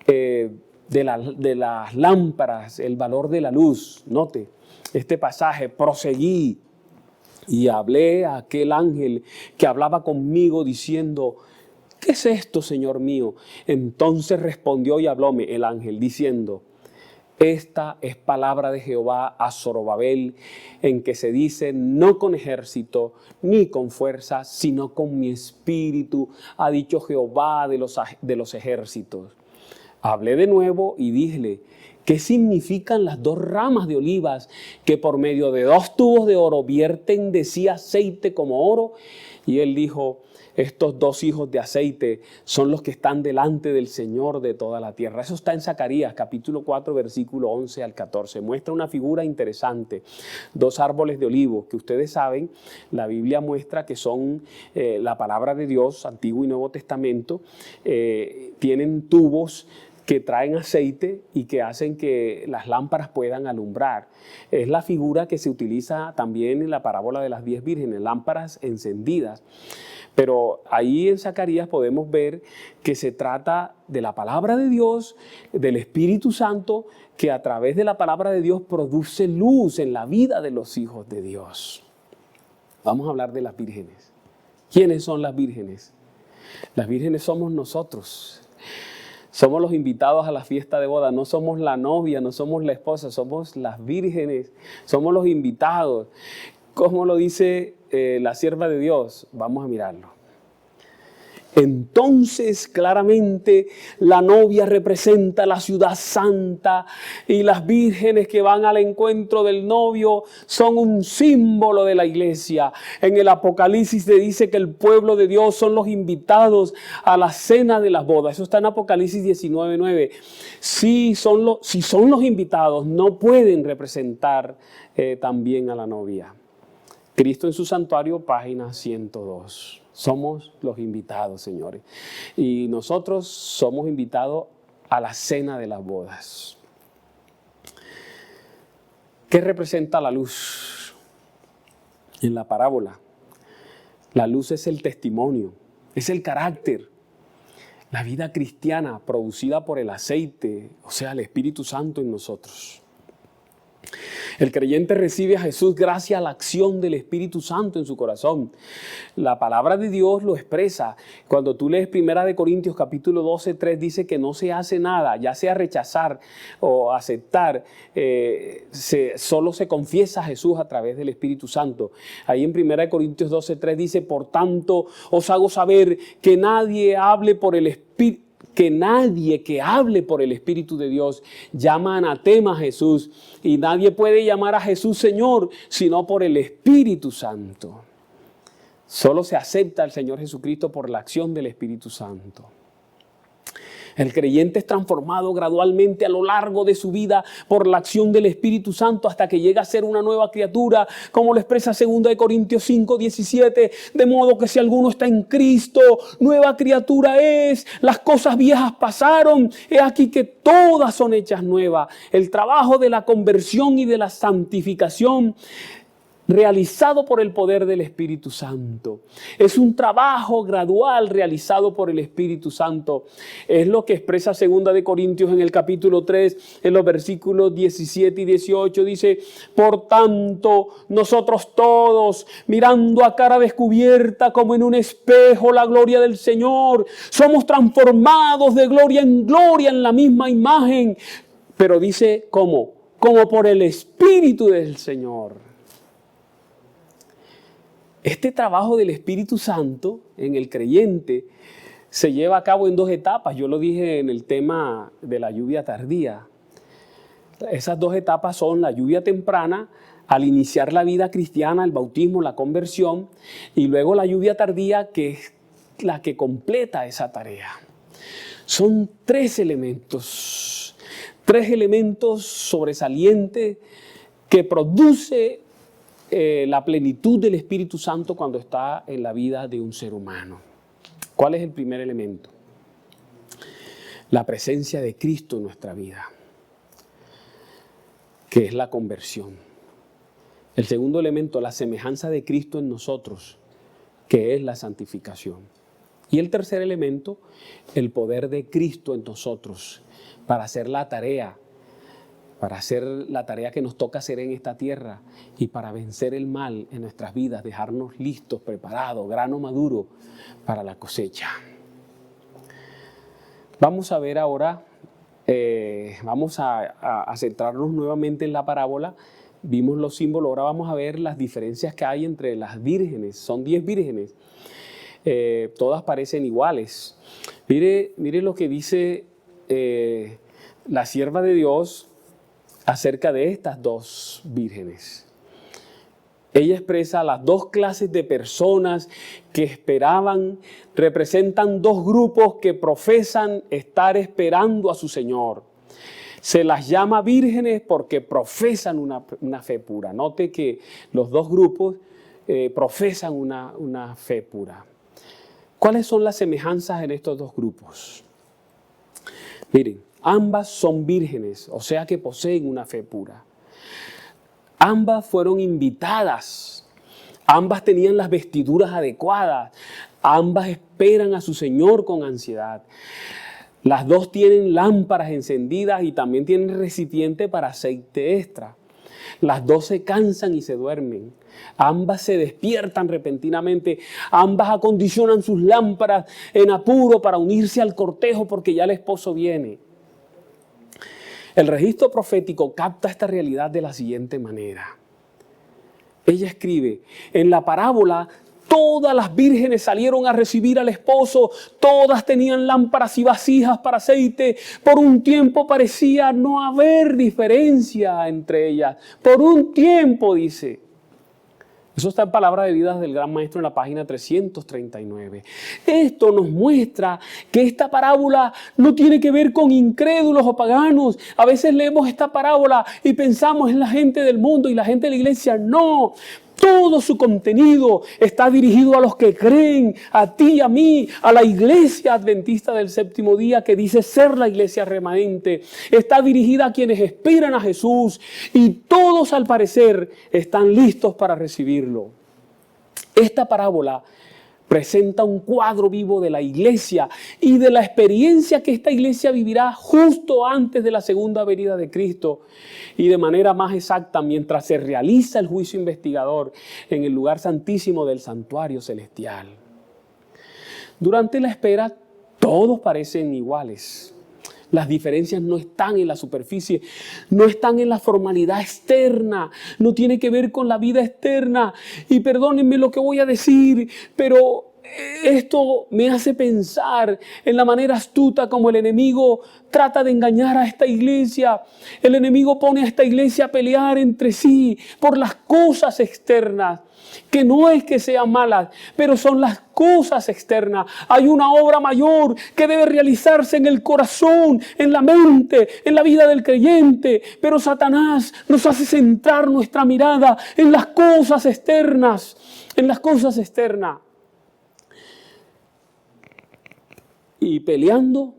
[SPEAKER 1] de las lámparas, el valor de la luz. Note este pasaje: proseguí y hablé a aquel ángel que hablaba conmigo diciendo: ¿qué es esto, Señor mío? Entonces respondió y hablóme el ángel diciendo: esta es palabra de Jehová a Zorobabel, en que se dice: no con ejército ni con fuerza, sino con mi espíritu, ha dicho Jehová de los ejércitos. Hablé de nuevo y díjele: ¿qué significan las dos ramas de olivas que por medio de dos tubos de oro vierten de sí aceite como oro? Y él dijo: estos dos hijos de aceite son los que están delante del Señor de toda la tierra. Eso está en Zacarías, capítulo 4, versículo 11 al 14. Muestra una figura interesante. Dos árboles de olivos que ustedes saben, la Biblia muestra que son la palabra de Dios, Antiguo y Nuevo Testamento. Tienen tubos que traen aceite y que hacen que las lámparas puedan alumbrar. Es la figura que se utiliza también en la parábola de las 10 vírgenes, lámparas encendidas. Pero ahí en Zacarías podemos ver que se trata de la palabra de Dios, del Espíritu Santo, que a través de la palabra de Dios produce luz en la vida de los hijos de Dios. Vamos a hablar de las vírgenes. ¿Quiénes son las vírgenes? Las vírgenes somos nosotros. Somos los invitados a la fiesta de boda. No somos la novia, no somos la esposa, somos las vírgenes. Somos los invitados. ¿Cómo lo dice la sierva de Dios? Vamos a mirarlo. Entonces, claramente, la novia representa la ciudad santa y las vírgenes que van al encuentro del novio son un símbolo de la iglesia. En el Apocalipsis se dice que el pueblo de Dios son los invitados a la cena de las bodas. Eso está en Apocalipsis 19:9. Si son los invitados, no pueden representar también a la novia. Cristo en su Santuario, página 102. Somos los invitados, señores. Y nosotros somos invitados a la cena de las bodas. ¿Qué representa la luz? En la parábola, la luz es el testimonio, es el carácter. La vida cristiana producida por el aceite, o sea, el Espíritu Santo en nosotros. El creyente recibe a Jesús gracias a la acción del Espíritu Santo en su corazón. La palabra de Dios lo expresa. Cuando tú lees 1 Corintios capítulo 12, 3, dice que no se hace nada, ya sea rechazar o aceptar, solo se confiesa a Jesús a través del Espíritu Santo. Ahí en 1 Corintios 12, 3 dice: por tanto, os hago saber que nadie hable por el Espíritu. Que nadie que hable por el Espíritu de Dios llama anatema a Jesús, y nadie puede llamar a Jesús Señor sino por el Espíritu Santo. Solo se acepta al Señor Jesucristo por la acción del Espíritu Santo. El creyente es transformado gradualmente a lo largo de su vida por la acción del Espíritu Santo hasta que llega a ser una nueva criatura, como lo expresa 2 Corintios 5, 17. De modo que si alguno está en Cristo, nueva criatura es. Las cosas viejas pasaron, he aquí que todas son hechas nuevas. El trabajo de la conversión y de la santificación realizado por el poder del Espíritu Santo. Es un trabajo gradual realizado por el Espíritu Santo. Es lo que expresa 2 de Corintios en el capítulo 3, en los versículos 17 y 18. Dice: por tanto, nosotros todos, mirando a cara descubierta como en un espejo la gloria del Señor, somos transformados de gloria en la misma imagen. Pero dice, ¿cómo? Como por el Espíritu del Señor. Este trabajo del Espíritu Santo en el creyente se lleva a cabo en 2 etapas. Yo lo dije en el tema de la lluvia tardía. Esas 2 etapas son la lluvia temprana, al iniciar la vida cristiana, el bautismo, la conversión, y luego la lluvia tardía, que es la que completa esa tarea. Son 3 elementos sobresalientes que produce la plenitud del Espíritu Santo cuando está en la vida de un ser humano. ¿Cuál es el primer elemento? La presencia de Cristo en nuestra vida, que es la conversión. El segundo elemento, la semejanza de Cristo en nosotros, que es la santificación. Y el tercer elemento, el poder de Cristo en nosotros para hacer la tarea que nos toca hacer en esta tierra y para vencer el mal en nuestras vidas, dejarnos listos, preparados, grano maduro para la cosecha. Vamos a ver ahora, vamos a centrarnos nuevamente en la parábola. Vimos los símbolos, ahora vamos a ver las diferencias que hay entre las vírgenes. Son 10 vírgenes, todas parecen iguales. Mire lo que dice la sierva de Dios acerca de estas 2 vírgenes. Ella expresa las 2 clases de personas que esperaban, representan 2 grupos que profesan estar esperando a su Señor. Se las llama vírgenes porque profesan una fe pura. Note que los 2 grupos profesan una fe pura. ¿Cuáles son las semejanzas en estos 2 grupos? Miren, ambas son vírgenes, o sea que poseen una fe pura. Ambas fueron invitadas, ambas tenían las vestiduras adecuadas, ambas esperan a su Señor con ansiedad. Las 2 tienen lámparas encendidas y también tienen recipiente para aceite extra. Las 2 se cansan y se duermen. Ambas se despiertan repentinamente. Ambas acondicionan sus lámparas en apuro para unirse al cortejo porque ya el esposo viene. El registro profético capta esta realidad de la siguiente manera. Ella escribe: en la parábola, todas las vírgenes salieron a recibir al esposo, todas tenían lámparas y vasijas para aceite. Por un tiempo parecía no haber diferencia entre ellas. Por un tiempo, dice. Eso está en Palabra de Vidas del Gran Maestro en la página 339. Esto nos muestra que esta parábola no tiene que ver con incrédulos o paganos. A veces leemos esta parábola y pensamos en la gente del mundo y la gente de la iglesia. No. Todo su contenido está dirigido a los que creen, a ti y a mí, a la iglesia adventista del séptimo día que dice ser la iglesia remanente. Está dirigida a quienes esperan a Jesús y todos al parecer están listos para recibirlo. Esta parábola presenta un cuadro vivo de la iglesia y de la experiencia que esta iglesia vivirá justo antes de la segunda venida de Cristo y de manera más exacta mientras se realiza el juicio investigador en el lugar santísimo del santuario celestial. Durante la espera todos parecen iguales. Las diferencias no están en la superficie, no están en la formalidad externa, no tiene que ver con la vida externa. Y perdónenme lo que voy a decir, pero esto me hace pensar en la manera astuta como el enemigo trata de engañar a esta iglesia. El enemigo pone a esta iglesia a pelear entre sí por las cosas externas, que no es que sean malas, pero son las cosas externas. Hay una obra mayor que debe realizarse en el corazón, en la mente, en la vida del creyente, pero Satanás nos hace centrar nuestra mirada en las cosas externas, Y peleando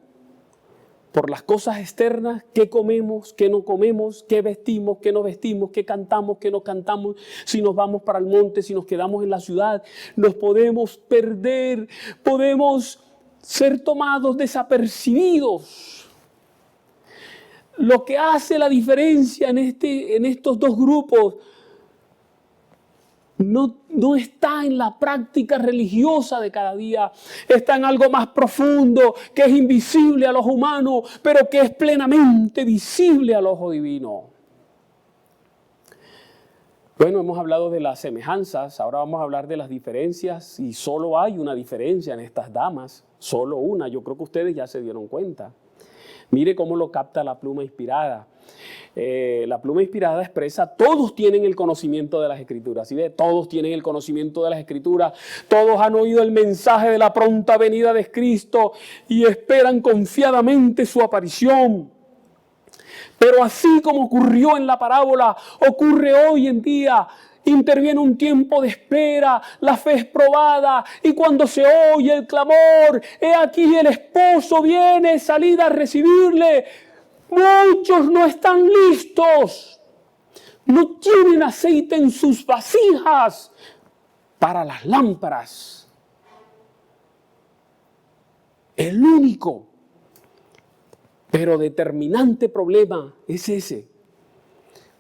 [SPEAKER 1] por las cosas externas, qué comemos, qué no comemos, qué vestimos, qué no vestimos, qué cantamos, qué no cantamos, si nos vamos para el monte, si nos quedamos en la ciudad, nos podemos perder, podemos ser tomados desapercibidos. Lo que hace la diferencia en estos dos grupos no está en la práctica religiosa de cada día, está en algo más profundo, que es invisible a los humanos, pero que es plenamente visible al ojo divino. Bueno, hemos hablado de las semejanzas, ahora vamos a hablar de las diferencias, y solo hay una diferencia en estas damas, solo una, yo creo que ustedes ya se dieron cuenta. Mire cómo lo capta la pluma inspirada. La pluma inspirada expresa, todos tienen el conocimiento de las Escrituras, ¿sí ve? Todos tienen el conocimiento de las Escrituras, todos han oído el mensaje de la pronta venida de Cristo y esperan confiadamente su aparición. Pero así como ocurrió en la parábola, ocurre hoy en día. Interviene un tiempo de espera, la fe es probada y cuando se oye el clamor, he aquí el esposo viene, salid a recibirle. Muchos no están listos, no tienen aceite en sus vasijas para las lámparas. El único, pero determinante problema es ese.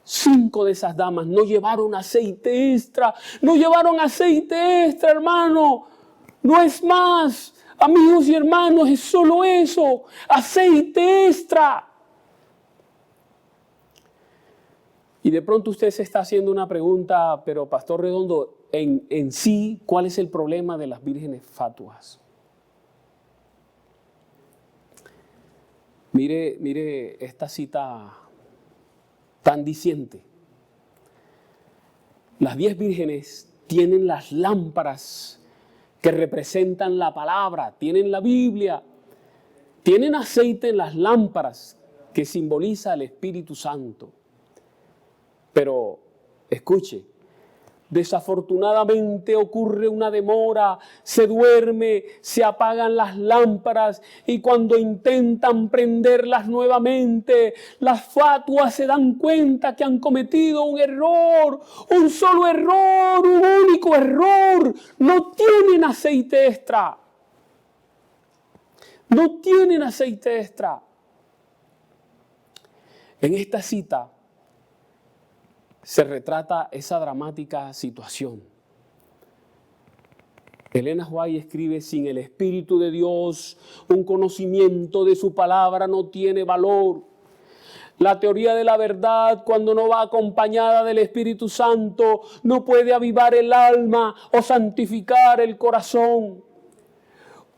[SPEAKER 1] 5 de esas damas no llevaron aceite extra, hermano. No es más, amigos y hermanos, es solo eso, aceite extra. Y de pronto usted se está haciendo una pregunta, pero Pastor Redondo, en sí, ¿cuál es el problema de las vírgenes fatuas? Mire esta cita tan diciente. Las 10 vírgenes tienen las lámparas que representan la palabra, tienen la Biblia, tienen aceite en las lámparas que simboliza el Espíritu Santo. Pero, escuche, desafortunadamente ocurre una demora, se duerme, se apagan las lámparas y cuando intentan prenderlas nuevamente, las fatuas se dan cuenta que han cometido un error, un solo error, un único error. No tienen aceite extra. No tienen aceite extra. En esta cita se retrata esa dramática situación. Elena White escribe, sin el Espíritu de Dios, un conocimiento de su palabra no tiene valor. La teoría de la verdad, cuando no va acompañada del Espíritu Santo, no puede avivar el alma o santificar el corazón.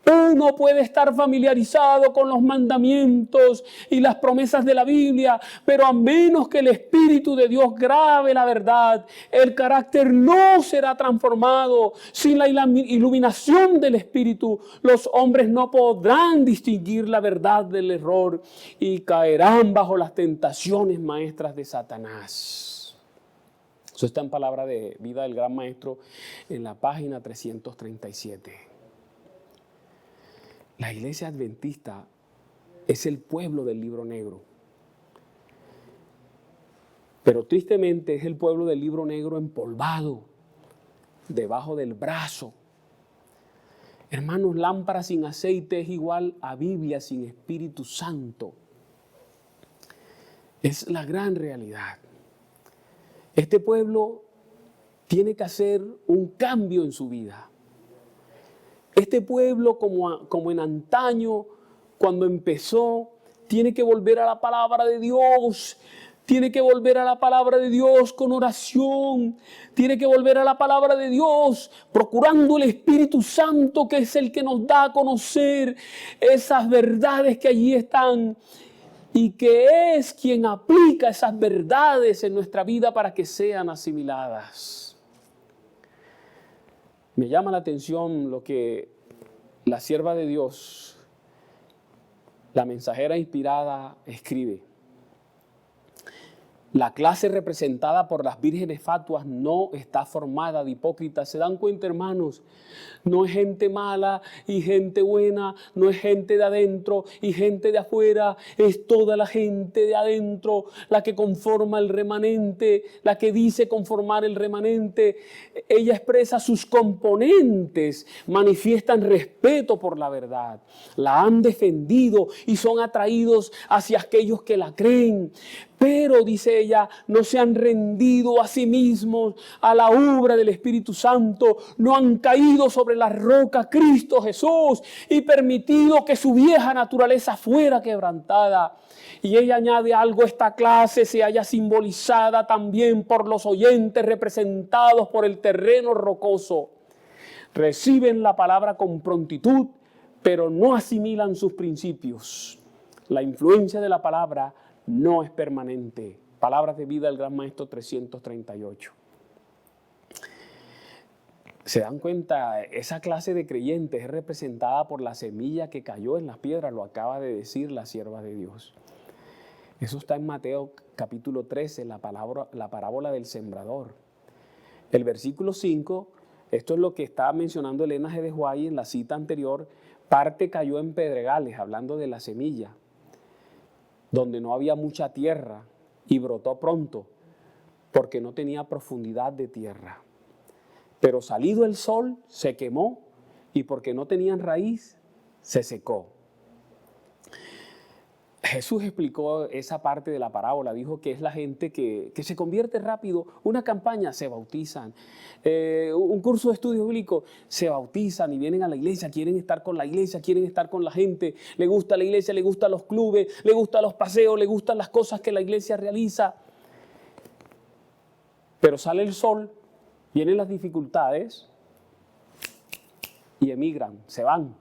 [SPEAKER 1] Uno puede estar familiarizado con los mandamientos y las promesas de la Biblia, pero a menos que el Espíritu de Dios grabe la verdad, el carácter no será transformado. Sin la iluminación del Espíritu, los hombres no podrán distinguir la verdad del error y caerán bajo las tentaciones maestras de Satanás. Eso está en Palabra de Vida del Gran Maestro en la página 337. La iglesia adventista es el pueblo del libro negro. Pero tristemente es el pueblo del libro negro empolvado, debajo del brazo. Hermanos, lámpara sin aceite es igual a Biblia sin Espíritu Santo. Es la gran realidad. Este pueblo tiene que hacer un cambio en su vida. Este pueblo, como en antaño, cuando empezó, tiene que volver a la palabra de Dios. Tiene que volver a la palabra de Dios con oración. Tiene que volver a la palabra de Dios procurando el Espíritu Santo, que es el que nos da a conocer esas verdades que allí están. Y que es quien aplica esas verdades en nuestra vida para que sean asimiladas. Me llama la atención lo que la sierva de Dios, la mensajera inspirada, escribe. La clase representada por las vírgenes fatuas no está formada de hipócritas. ¿Se dan cuenta, hermanos? No es gente mala y gente buena, no es gente de adentro y gente de afuera, es toda la gente de adentro la que conforma el remanente, la que dice conformar el remanente. Ella expresa sus componentes, manifiestan respeto por la verdad, la han defendido y son atraídos hacia aquellos que la creen. Pero, dice ella, no se han rendido a sí mismos a la obra del Espíritu Santo, no han caído sobre la roca Cristo Jesús y permitido que su vieja naturaleza fuera quebrantada. Y ella añade algo: esta clase se halla simbolizada también por los oyentes representados por el terreno rocoso. Reciben la palabra con prontitud, pero no asimilan sus principios. La influencia de la palabra no es permanente. Palabras de vida del Gran Maestro 338. ¿Se dan cuenta? Esa clase de creyentes es representada por la semilla que cayó en las piedras, lo acaba de decir la sierva de Dios. Eso está en Mateo capítulo 13, la parábola del sembrador. El versículo 5, esto es lo que estaba mencionando Elena G. de Huay en la cita anterior, parte cayó en pedregales, hablando de la semilla, donde no había mucha tierra y brotó pronto, porque no tenía profundidad de tierra. Pero salido el sol, se quemó, y porque no tenían raíz, se secó. Jesús explicó esa parte de la parábola, dijo que es la gente que se convierte rápido, una campaña, se bautizan, un curso de estudio bíblico, se bautizan y vienen a la iglesia, quieren estar con la iglesia, quieren estar con la gente, le gusta la iglesia, le gustan los clubes, le gustan los paseos, le gustan las cosas que la iglesia realiza. Pero sale el sol, vienen las dificultades y emigran, se van.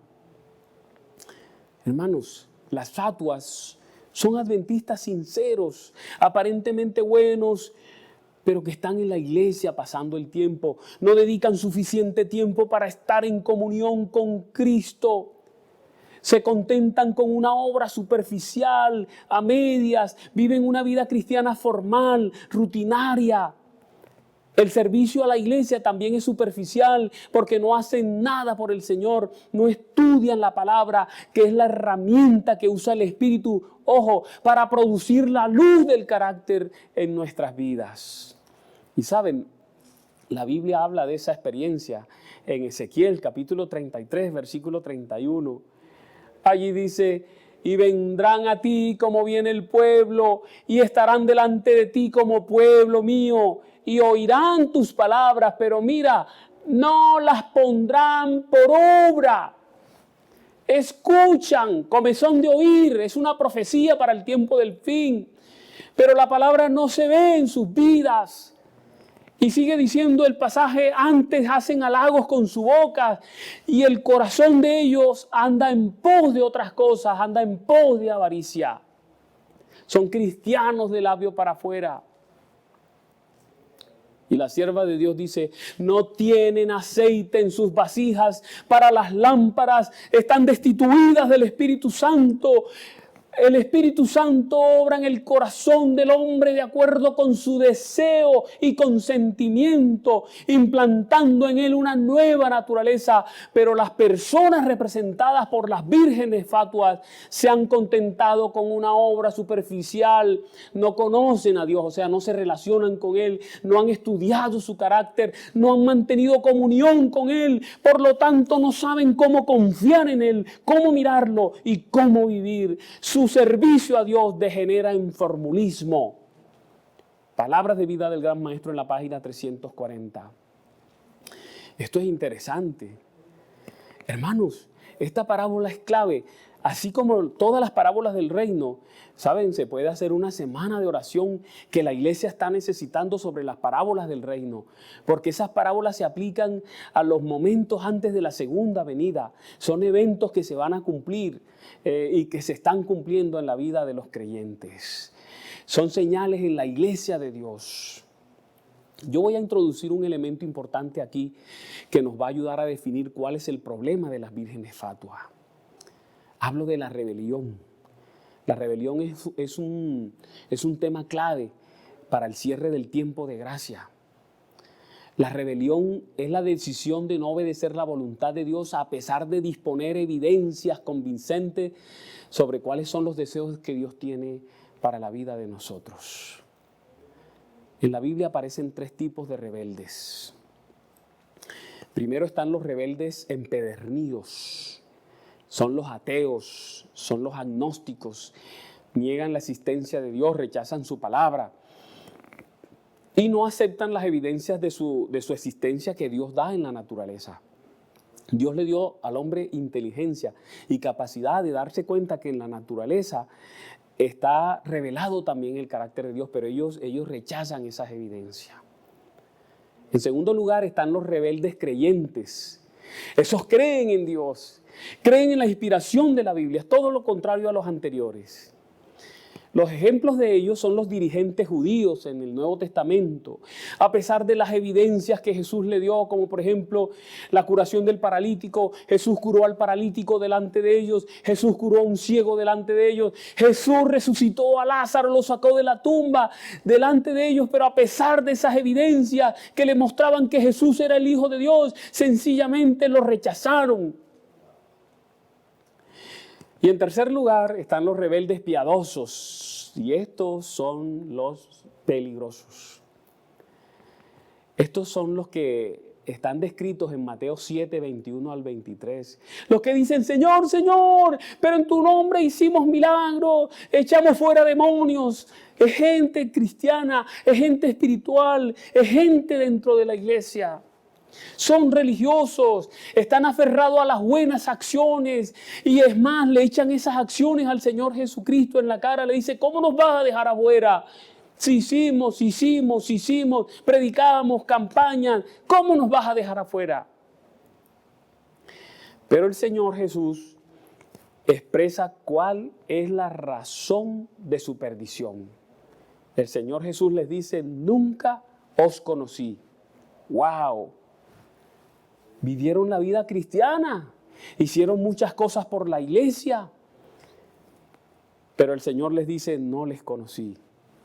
[SPEAKER 1] Hermanos, las fatuas son adventistas sinceros, aparentemente buenos, pero que están en la iglesia pasando el tiempo. No dedican suficiente tiempo para estar en comunión con Cristo. Se contentan con una obra superficial, a medias, viven una vida cristiana formal, rutinaria. El servicio a la iglesia también es superficial porque no hacen nada por el Señor, no estudian la palabra, que es la herramienta que usa el Espíritu, ojo, para producir la luz del carácter en nuestras vidas. Y saben, la Biblia habla de esa experiencia en Ezequiel capítulo 33, versículo 31. Allí dice: y vendrán a ti como viene el pueblo, y estarán delante de ti como pueblo mío, y oirán tus palabras, pero mira, no las pondrán por obra. Escuchan, comezón de oír, es una profecía para el tiempo del fin, pero la palabra no se ve en sus vidas. Y sigue diciendo el pasaje: antes hacen halagos con su boca y el corazón de ellos anda en pos de otras cosas, anda en pos de avaricia. Son cristianos de labio para afuera. Y la sierva de Dios dice: no tienen aceite en sus vasijas para las lámparas, están destituidas del Espíritu Santo. El Espíritu Santo obra en el corazón del hombre de acuerdo con su deseo y consentimiento, implantando en él una nueva naturaleza. Pero las personas representadas por las vírgenes fatuas se han contentado con una obra superficial, no conocen a Dios, o sea, no se relacionan con Él, no han estudiado su carácter, no han mantenido comunión con Él, por lo tanto no saben cómo confiar en Él, cómo mirarlo y cómo vivir. Su servicio a Dios degenera en formulismo. Palabras de vida del Gran Maestro en la página 340. Esto es interesante. Hermanos, esta parábola es clave. Así como todas las parábolas del reino, ¿saben? Se puede hacer una semana de oración que la iglesia está necesitando sobre las parábolas del reino, porque esas parábolas se aplican a los momentos antes de la segunda venida. Son eventos que se van a cumplir y que se están cumpliendo en la vida de los creyentes. Son señales en la iglesia de Dios. Yo voy a introducir un elemento importante aquí que nos va a ayudar a definir cuál es el problema de las vírgenes fatuas. Hablo de la rebelión. La rebelión es un tema clave para el cierre del tiempo de gracia. La rebelión es la decisión de no obedecer la voluntad de Dios a pesar de disponer evidencias convincentes sobre cuáles son los deseos que Dios tiene para la vida de nosotros. En la Biblia aparecen 3 tipos de rebeldes. Primero están los rebeldes empedernidos. Son los ateos, son los agnósticos. Niegan la existencia de Dios, rechazan su palabra y no aceptan las evidencias de su existencia que Dios da en la naturaleza. Dios le dio al hombre inteligencia y capacidad de darse cuenta que en la naturaleza está revelado también el carácter de Dios, pero ellos rechazan esas evidencias. En segundo lugar están los rebeldes creyentes. Esos creen en Dios, creen en la inspiración de la Biblia, es todo lo contrario a los anteriores. Los ejemplos de ellos son los dirigentes judíos en el Nuevo Testamento. A pesar de las evidencias que Jesús le dio, como por ejemplo la curación del paralítico, Jesús curó al paralítico delante de ellos, Jesús curó a un ciego delante de ellos, Jesús resucitó a Lázaro, lo sacó de la tumba delante de ellos, pero a pesar de esas evidencias que le mostraban que Jesús era el Hijo de Dios, sencillamente lo rechazaron. Y en tercer lugar están los rebeldes piadosos, y estos son los peligrosos. Estos son los que están descritos en Mateo 7, 21 al 23. Los que dicen, Señor, Señor, pero en tu nombre hicimos milagros, echamos fuera demonios. Es gente cristiana, es gente espiritual, es gente dentro de la iglesia. Son religiosos, están aferrados a las buenas acciones y es más, le echan esas acciones al Señor Jesucristo en la cara. Le dice, ¿cómo nos vas a dejar afuera? Si hicimos, predicamos, campañas, ¿cómo nos vas a dejar afuera? Pero el Señor Jesús expresa cuál es la razón de su perdición. El Señor Jesús les dice, nunca os conocí. ¡Wow! Vivieron la vida cristiana, hicieron muchas cosas por la iglesia, pero el Señor les dice, no les conocí.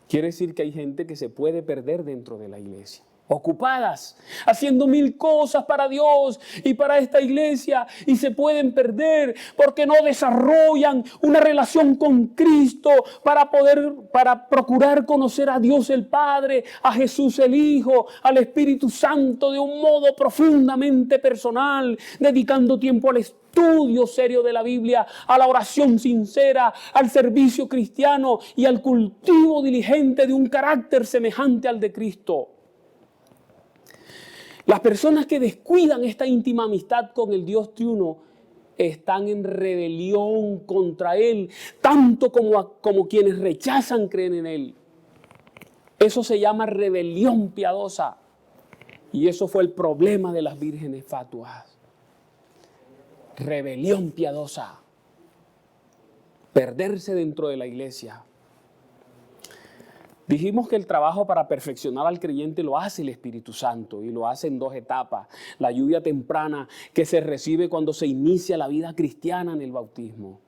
[SPEAKER 1] Quiere decir que hay gente que se puede perder dentro de la iglesia, ocupadas, haciendo 1000 cosas para Dios y para esta iglesia, y se pueden perder porque no desarrollan una relación con Cristo para procurar conocer a Dios el Padre, a Jesús el Hijo, al Espíritu Santo de un modo profundamente personal, dedicando tiempo al estudio serio de la Biblia, a la oración sincera, al servicio cristiano y al cultivo diligente de un carácter semejante al de Cristo. Las personas que descuidan esta íntima amistad con el Dios triuno están en rebelión contra Él, tanto como quienes rechazan creer en Él. Eso se llama rebelión piadosa. Y eso fue el problema de las vírgenes fatuas. Rebelión piadosa. Perderse dentro de la iglesia. Dijimos que el trabajo para perfeccionar al creyente lo hace el Espíritu Santo y lo hace en 2 etapas. La lluvia temprana que se recibe cuando se inicia la vida cristiana en el bautismo.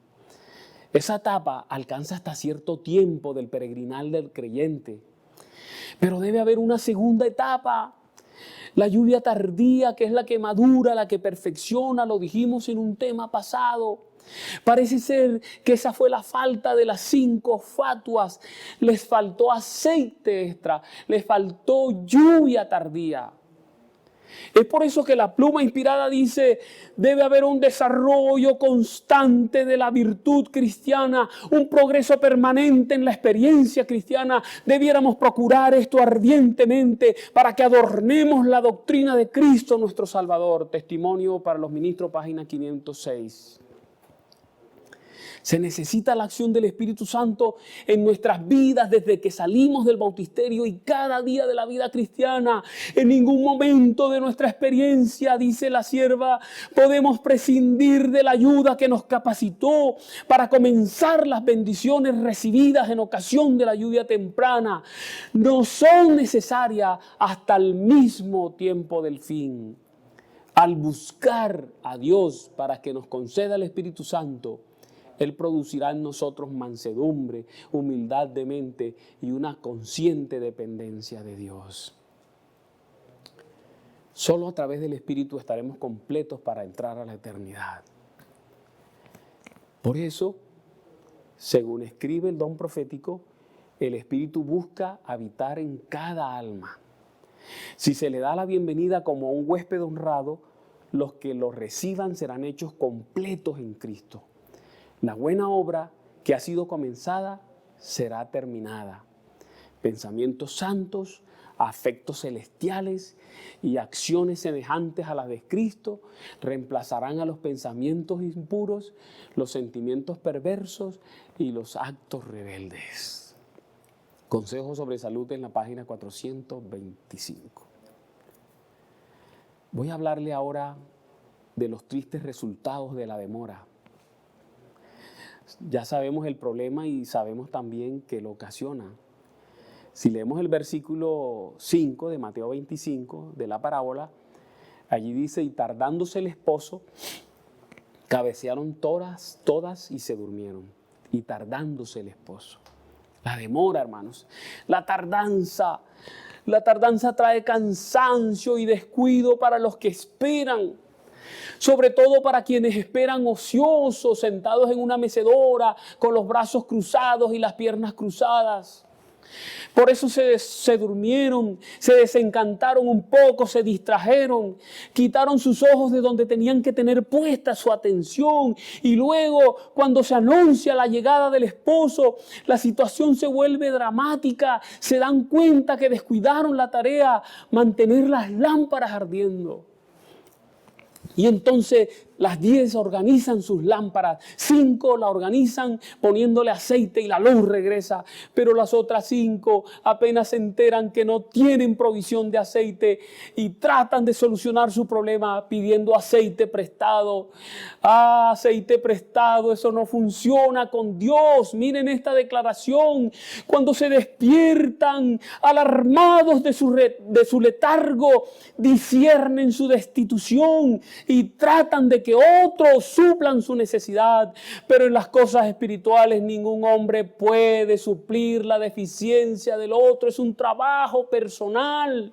[SPEAKER 1] Esa etapa alcanza hasta cierto tiempo del peregrinal del creyente. Pero debe haber una segunda etapa. La lluvia tardía, que es la que madura, la que perfecciona, lo dijimos en un tema pasado. Parece ser que esa fue la falta de las 5 fatuas. Les faltó aceite extra, les faltó lluvia tardía. Es por eso que la pluma inspirada dice, debe haber un desarrollo constante de la virtud cristiana, un progreso permanente en la experiencia cristiana. Debiéramos procurar esto ardientemente para que adornemos la doctrina de Cristo nuestro Salvador. Testimonio para los ministros, página 506. Se necesita la acción del Espíritu Santo en nuestras vidas desde que salimos del bautisterio y cada día de la vida cristiana. En ningún momento de nuestra experiencia, dice la sierva, podemos prescindir de la ayuda que nos capacitó para comenzar las bendiciones recibidas en ocasión de la lluvia temprana. No son necesarias hasta el mismo tiempo del fin. Al buscar a Dios para que nos conceda el Espíritu Santo, Él producirá en nosotros mansedumbre, humildad de mente y una consciente dependencia de Dios. Solo a través del Espíritu estaremos completos para entrar a la eternidad. Por eso, según escribe el don profético, el Espíritu busca habitar en cada alma. Si se le da la bienvenida como a un huésped honrado, los que lo reciban serán hechos completos en Cristo. La buena obra que ha sido comenzada será terminada. Pensamientos santos, afectos celestiales y acciones semejantes a las de Cristo reemplazarán a los pensamientos impuros, los sentimientos perversos y los actos rebeldes. Consejo sobre salud en la página 425. Voy a hablarle ahora de los tristes resultados de la demora. Ya sabemos el problema y sabemos también qué lo ocasiona. Si leemos el versículo 5 de Mateo 25, de la parábola, allí dice, y tardándose el esposo, cabecearon todas y se durmieron. Y tardándose el esposo. La demora, hermanos. La tardanza trae cansancio y descuido para los que esperan. Sobre todo para quienes esperan ociosos, sentados en una mecedora, con los brazos cruzados y las piernas cruzadas. Por eso se durmieron, se desencantaron un poco, se distrajeron, quitaron sus ojos de donde tenían que tener puesta su atención. Y luego, cuando se anuncia la llegada del esposo, la situación se vuelve dramática. Se dan cuenta que descuidaron la tarea, mantener las lámparas ardiendo. Y entonces las 10 organizan sus lámparas, 5 la organizan poniéndole aceite y la luz regresa, pero las otras 5 apenas se enteran que no tienen provisión de aceite y tratan de solucionar su problema pidiendo aceite prestado. Ah, aceite prestado, eso no funciona con Dios. Miren esta declaración, cuando se despiertan alarmados de su letargo, disciernen su destitución y tratan de que otros suplan su necesidad, pero en las cosas espirituales ningún hombre puede suplir la deficiencia del otro, es un trabajo personal.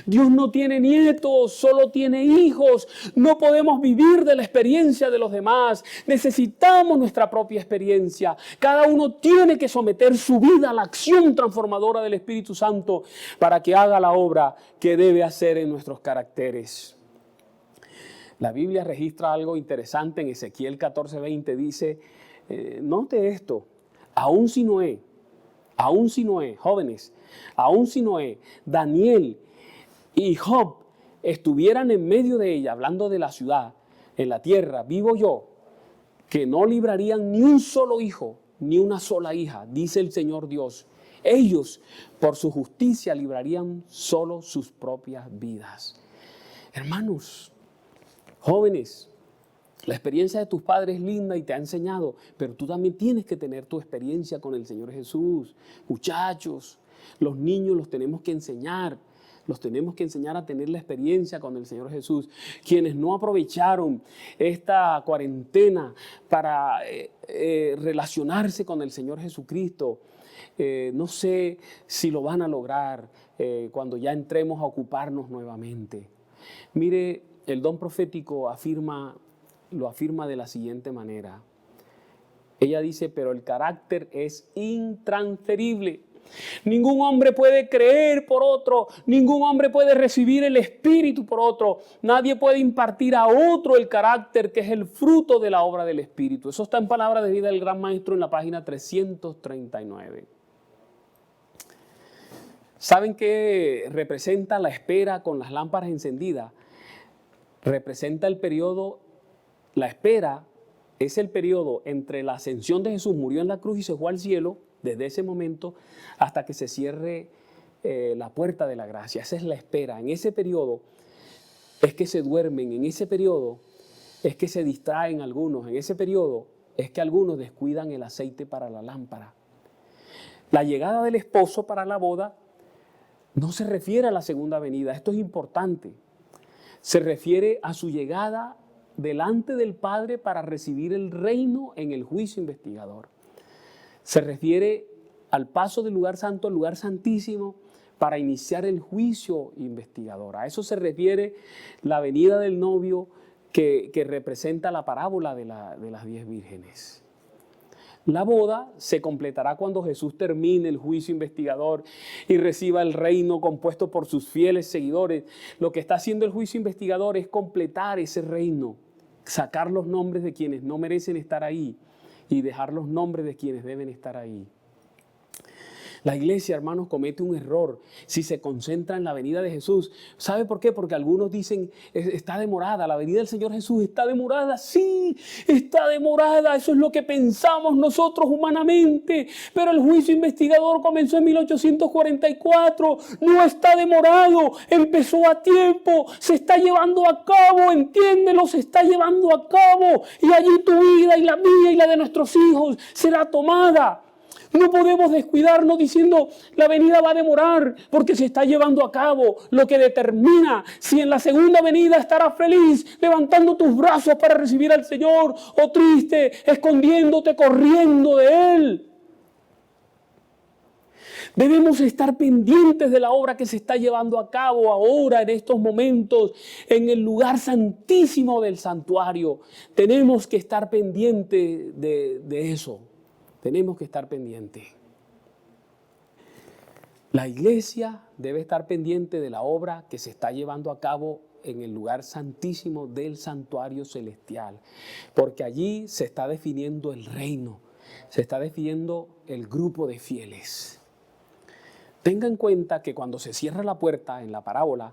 [SPEAKER 1] Dios no tiene nietos, solo tiene hijos. No podemos vivir de la experiencia de los demás. Necesitamos nuestra propia experiencia. Cada uno tiene que someter su vida a la acción transformadora del Espíritu Santo para que haga la obra que debe hacer en nuestros caracteres. La Biblia registra algo interesante en Ezequiel 14:20. Dice, note esto, aún si Noé, jóvenes, aún si Noé, Daniel y Job estuvieran en medio de ella, hablando de la ciudad, en la tierra, vivo yo, que no librarían ni un solo hijo, ni una sola hija, dice el Señor Dios. Ellos, por su justicia, librarían solo sus propias vidas. Hermanos, jóvenes, la experiencia de tus padres es linda y te ha enseñado, pero tú también tienes que tener tu experiencia con el Señor Jesús. Muchachos, los niños los tenemos que enseñar. Los tenemos que enseñar a tener la experiencia con el Señor Jesús. Quienes no aprovecharon esta cuarentena para relacionarse con el Señor Jesucristo, no sé si lo van a lograr cuando ya entremos a ocuparnos nuevamente. Mire, el don profético lo afirma de la siguiente manera. Ella dice, pero el carácter es intransferible. Ningún hombre puede creer por otro, ningún hombre puede recibir el Espíritu por otro, nadie puede impartir a otro el carácter que es el fruto de la obra del Espíritu. Eso está en Palabra de Vida del Gran Maestro en la página 339. ¿Saben qué representa la espera con las lámparas encendidas? Representa el periodo, la espera es el periodo entre la ascensión de Jesús, murió en la cruz y se fue al cielo, desde ese momento hasta que se cierre la puerta de la gracia. Esa es la espera. En ese periodo es que se duermen, en ese periodo es que se distraen algunos, en ese periodo es que algunos descuidan el aceite para la lámpara. La llegada del esposo para la boda no se refiere a la segunda venida, esto es importante. Se refiere a su llegada delante del Padre para recibir el reino en el juicio investigador. Se refiere al paso del lugar santo al lugar santísimo para iniciar el juicio investigador. A eso se refiere la venida del novio que representa la parábola de las 10 vírgenes. La boda se completará cuando Jesús termine el juicio investigador y reciba el reino compuesto por sus fieles seguidores. Lo que está haciendo el juicio investigador es completar ese reino, sacar los nombres de quienes no merecen estar ahí y dejar los nombres de quienes deben estar ahí. La iglesia, hermanos, comete un error si se concentra en la venida de Jesús. ¿Sabe por qué? Porque algunos dicen, está demorada, la venida del Señor Jesús está demorada. Sí, está demorada, eso es lo que pensamos nosotros humanamente. Pero el juicio investigador comenzó en 1844, no está demorado, empezó a tiempo, se está llevando a cabo, entiéndelo, se está llevando a cabo. Y allí tu vida y la mía y la de nuestros hijos será tomada. No podemos descuidarnos diciendo la venida va a demorar porque se está llevando a cabo, lo que determina si en la segunda venida estarás feliz levantando tus brazos para recibir al Señor o triste, escondiéndote, corriendo de Él. Debemos estar pendientes de la obra que se está llevando a cabo ahora en estos momentos en el lugar santísimo del santuario. Tenemos que estar pendientes de eso. Tenemos que estar pendientes. La iglesia debe estar pendiente de la obra que se está llevando a cabo en el lugar santísimo del santuario celestial, porque allí se está definiendo el reino, se está definiendo el grupo de fieles. Tenga en cuenta que cuando se cierra la puerta en la parábola,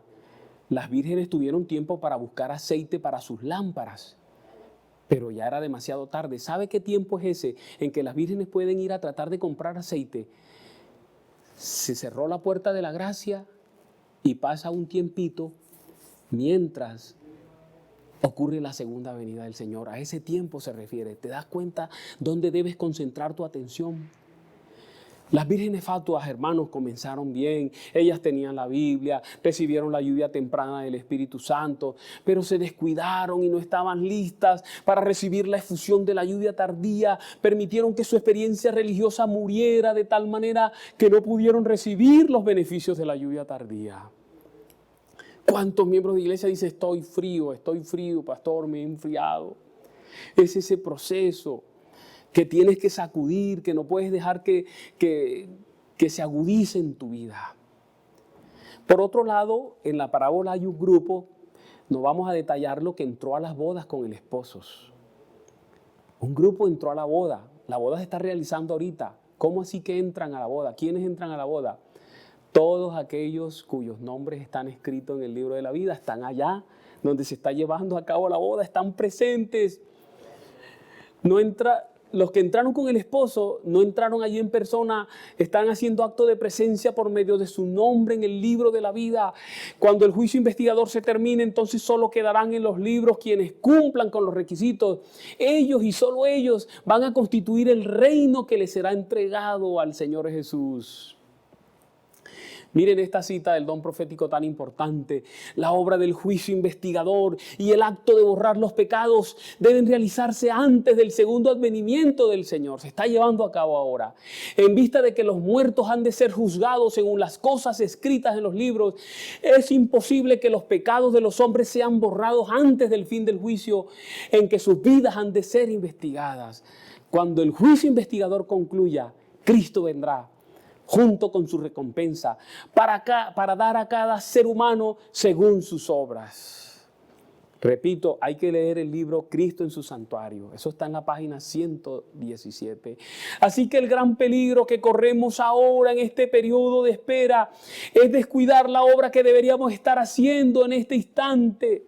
[SPEAKER 1] las vírgenes tuvieron tiempo para buscar aceite para sus lámparas. Pero ya era demasiado tarde. ¿Sabe qué tiempo es ese en que las vírgenes pueden ir a tratar de comprar aceite? Se cerró la puerta de la gracia y pasa un tiempito mientras ocurre la segunda venida del Señor. A ese tiempo se refiere. ¿Te das cuenta dónde debes concentrar tu atención? Las vírgenes fatuas, hermanos, comenzaron bien. Ellas tenían la Biblia, recibieron la lluvia temprana del Espíritu Santo, pero se descuidaron y no estaban listas para recibir la efusión de la lluvia tardía. Permitieron que su experiencia religiosa muriera de tal manera que no pudieron recibir los beneficios de la lluvia tardía. ¿Cuántos miembros de iglesia dicen estoy frío, pastor, me he enfriado? Es ese proceso que tienes que sacudir, que no puedes dejar que se agudice en tu vida. Por otro lado, en la parábola hay un grupo, no vamos a detallarlo, que entró a las bodas con el esposo. Un grupo entró a la boda se está realizando ahorita. ¿Cómo así que entran a la boda? ¿Quiénes entran a la boda? Todos aquellos cuyos nombres están escritos en el libro de la vida, están allá donde se está llevando a cabo la boda, están presentes. Los que entraron con el esposo no entraron allí en persona, están haciendo acto de presencia por medio de su nombre en el libro de la vida. Cuando el juicio investigador se termine, entonces solo quedarán en los libros quienes cumplan con los requisitos. Ellos y solo ellos van a constituir el reino que les será entregado al Señor Jesús. Miren esta cita del don profético tan importante. La obra del juicio investigador y el acto de borrar los pecados deben realizarse antes del segundo advenimiento del Señor. Se está llevando a cabo ahora. En vista de que los muertos han de ser juzgados según las cosas escritas en los libros, es imposible que los pecados de los hombres sean borrados antes del fin del juicio en que sus vidas han de ser investigadas. Cuando el juicio investigador concluya, Cristo vendrá junto con su recompensa, para dar a cada ser humano según sus obras. Repito, hay que leer el libro Cristo en su santuario. Eso está en la página 117. Así que el gran peligro que corremos ahora en este periodo de espera es descuidar la obra que deberíamos estar haciendo en este instante.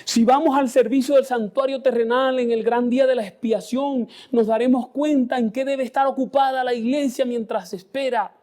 [SPEAKER 1] Si vamos al servicio del santuario terrenal en el gran día de la expiación, nos daremos cuenta en qué debe estar ocupada la iglesia mientras espera.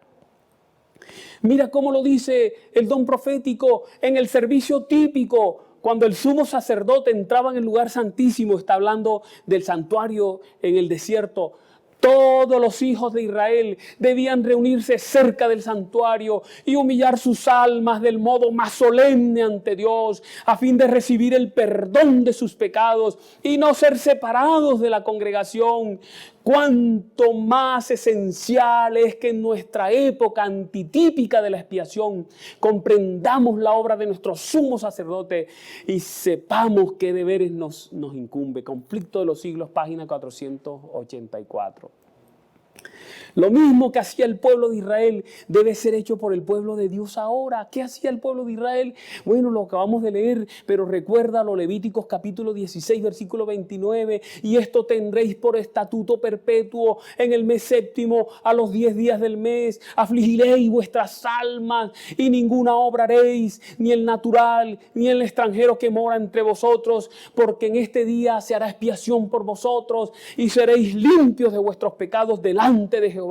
[SPEAKER 1] Mira cómo lo dice el don profético en el servicio típico. Cuando el sumo sacerdote entraba en el lugar santísimo, está hablando del santuario en el desierto. Todos los hijos de Israel debían reunirse cerca del santuario y humillar sus almas del modo más solemne ante Dios, a fin de recibir el perdón de sus pecados y no ser separados de la congregación. Cuánto más esencial es que en nuestra época antitípica de la expiación comprendamos la obra de nuestro sumo sacerdote y sepamos qué deberes nos incumbe. Conflicto de los siglos, página 484. Lo mismo que hacía el pueblo de Israel debe ser hecho por el pueblo de Dios ahora. ¿Qué hacía el pueblo de Israel? Bueno, lo acabamos de leer, pero recuérdalo, Levíticos capítulo 16, versículo 29. Y esto tendréis por estatuto perpetuo en el mes séptimo, a los 10 días del mes. Afligiréis vuestras almas y ninguna obra haréis, ni el natural, ni el extranjero que mora entre vosotros, porque en este día se hará expiación por vosotros y seréis limpios de vuestros pecados delante de Jehová.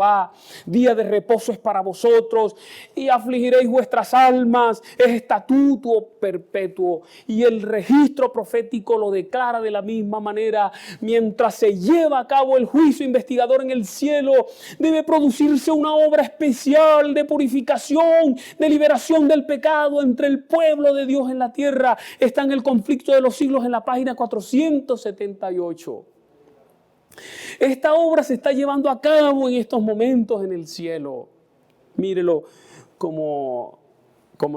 [SPEAKER 1] Día de reposo es para vosotros y afligiréis vuestras almas, es estatuto perpetuo. Y el registro profético lo declara de la misma manera. Mientras se lleva a cabo el juicio investigador en el cielo, debe producirse una obra especial de purificación, de liberación del pecado entre el pueblo de Dios en la tierra. Está en el conflicto de los siglos en la página 478. Esta obra se está llevando a cabo en estos momentos en el cielo. Mírelo como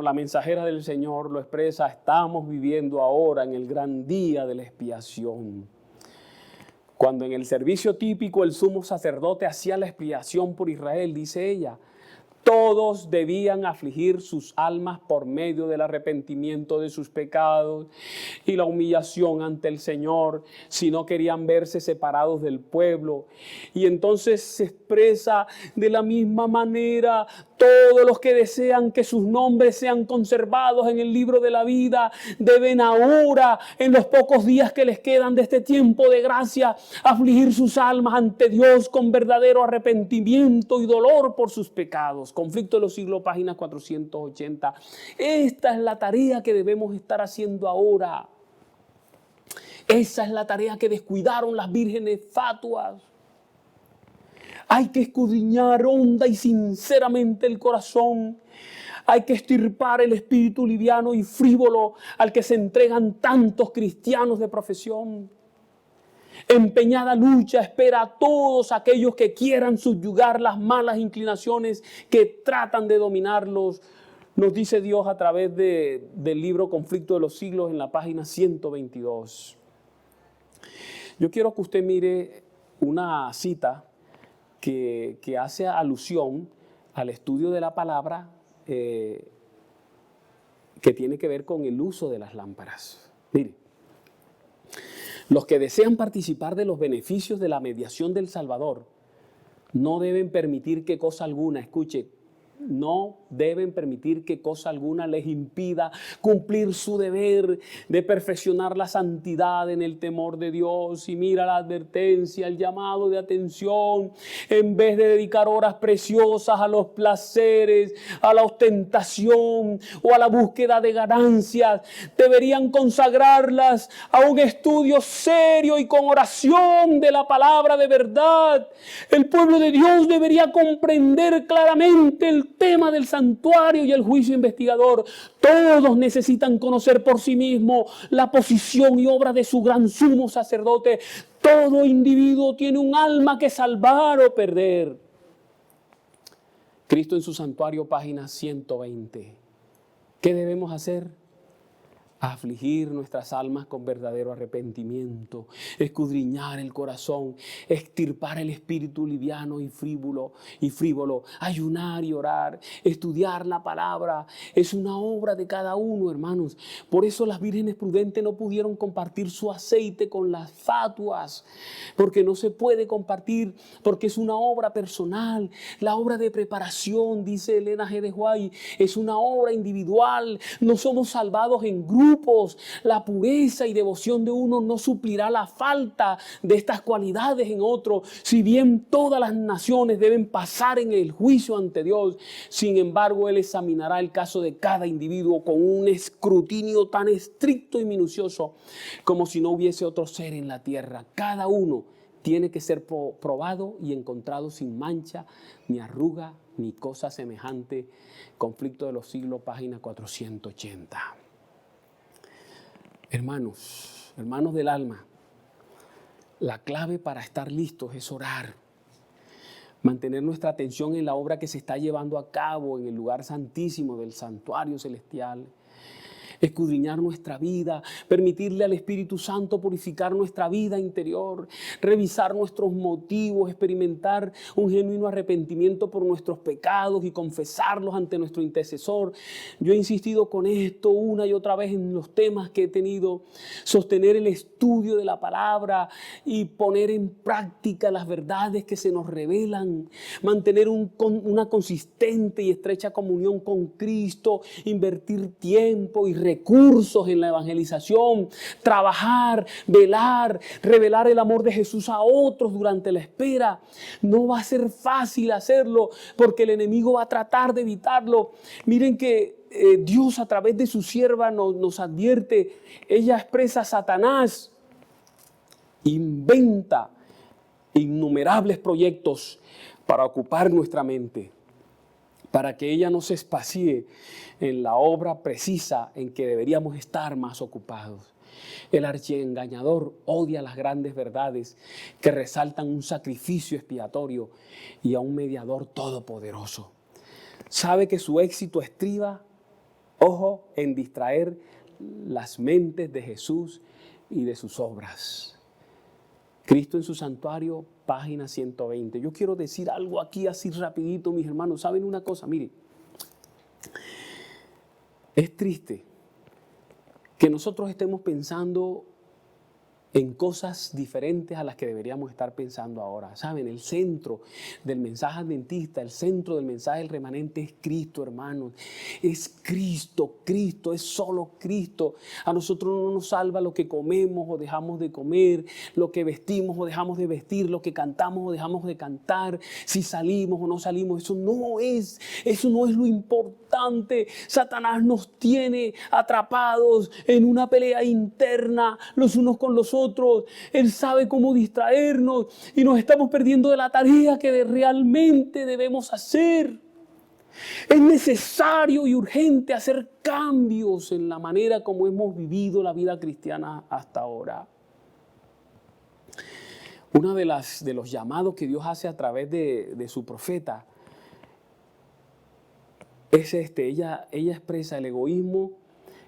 [SPEAKER 1] la mensajera del Señor lo expresa. Estamos viviendo ahora en el gran día de la expiación. Cuando en el servicio típico el sumo sacerdote hacía la expiación por Israel, dice ella, todos debían afligir sus almas por medio del arrepentimiento de sus pecados y la humillación ante el Señor, si no querían verse separados del pueblo. Y entonces se expresa de la misma manera: todos los que desean que sus nombres sean conservados en el libro de la vida deben ahora, en los pocos días que les quedan de este tiempo de gracia, afligir sus almas ante Dios con verdadero arrepentimiento y dolor por sus pecados. Conflicto de los siglos, página 480. Esta es la tarea que debemos estar haciendo ahora. Esa es la tarea que descuidaron las vírgenes fatuas. Hay que escudriñar honda y sinceramente el corazón. Hay que extirpar el espíritu liviano y frívolo al que se entregan tantos cristianos de profesión. Empeñada lucha espera a todos aquellos que quieran subyugar las malas inclinaciones que tratan de dominarlos. Nos dice Dios a través del libro Conflicto de los Siglos en la página 122. Yo quiero que usted mire una cita que hace alusión al estudio de la palabra que tiene que ver con el uso de las lámparas. Mire, los que desean participar de los beneficios de la mediación del Salvador no deben permitir que cosa alguna, escuche, no deben permitir que cosa alguna les impida cumplir su deber de perfeccionar la santidad en el temor de Dios. Y mira la advertencia, el llamado de atención: en vez de dedicar horas preciosas a los placeres, a la ostentación o a la búsqueda de ganancias, deberían consagrarlas a un estudio serio y con oración de la palabra de verdad. El pueblo de Dios debería comprender claramente el tema del santuario y el juicio investigador. Todos necesitan conocer por sí mismos la posición y obra de su gran sumo sacerdote. Todo individuo tiene un alma que salvar o perder. Cristo en su santuario, página 120. ¿Qué debemos hacer? Afligir nuestras almas con verdadero arrepentimiento, escudriñar el corazón, extirpar el espíritu liviano y frívolo, ayunar y orar, estudiar la palabra. Es una obra de cada uno, hermanos. Por eso las vírgenes prudentes no pudieron compartir su aceite con las fatuas, porque no se puede compartir, porque es una obra personal. La obra de preparación, dice Elena G. de White, es una obra individual. No somos salvados en grupo. La pureza y devoción de uno no suplirá la falta de estas cualidades en otro. Si bien todas las naciones deben pasar en el juicio ante Dios, sin embargo Él examinará el caso de cada individuo con un escrutinio tan estricto y minucioso como si no hubiese otro ser en la tierra. Cada uno tiene que ser probado y encontrado sin mancha, ni arruga, ni cosa semejante. Conflicto de los siglos, página 480. Hermanos del alma, la clave para estar listos es orar. Mantener nuestra atención en la obra que se está llevando a cabo en el lugar santísimo del santuario celestial. Escudriñar nuestra vida, permitirle al Espíritu Santo purificar nuestra vida interior, revisar nuestros motivos, experimentar un genuino arrepentimiento por nuestros pecados y confesarlos ante nuestro intercesor. Yo he insistido con esto una y otra vez en los temas que he tenido, sostener el estudio de la palabra y poner en práctica las verdades que se nos revelan, mantener una consistente y estrecha comunión con Cristo, invertir tiempo y recursos en la evangelización, trabajar, velar, revelar el amor de Jesús a otros durante la espera. No va a ser fácil hacerlo porque el enemigo va a tratar de evitarlo. Miren que Dios a través de su sierva nos advierte. Ella expresa: Satanás inventa innumerables proyectos para ocupar nuestra mente, para que ella no se espacie en la obra precisa en que deberíamos estar más ocupados. El archiengañador odia las grandes verdades que resaltan un sacrificio expiatorio y a un mediador todopoderoso. Sabe que su éxito estriba, ojo, en distraer las mentes de Jesús y de sus obras. Cristo en su santuario, página 120. Yo quiero decir algo aquí así rapidito, mis hermanos. ¿Saben una cosa? Mire, es triste que nosotros estemos pensando en cosas diferentes a las que deberíamos estar pensando ahora. ¿Saben? El centro del mensaje adventista, el centro del mensaje del remanente es Cristo, hermanos. Es Cristo, es solo Cristo. A nosotros no nos salva lo que comemos o dejamos de comer, lo que vestimos o dejamos de vestir, lo que cantamos o dejamos de cantar, si salimos o no salimos. Eso no es lo importante. Satanás nos tiene atrapados en una pelea interna los unos con los otros. Él sabe cómo distraernos y nos estamos perdiendo de la tarea que realmente debemos hacer. Es necesario y urgente hacer cambios en la manera como hemos vivido la vida cristiana hasta ahora. Uno de los llamados que Dios hace a través de su profeta es ella expresa: el egoísmo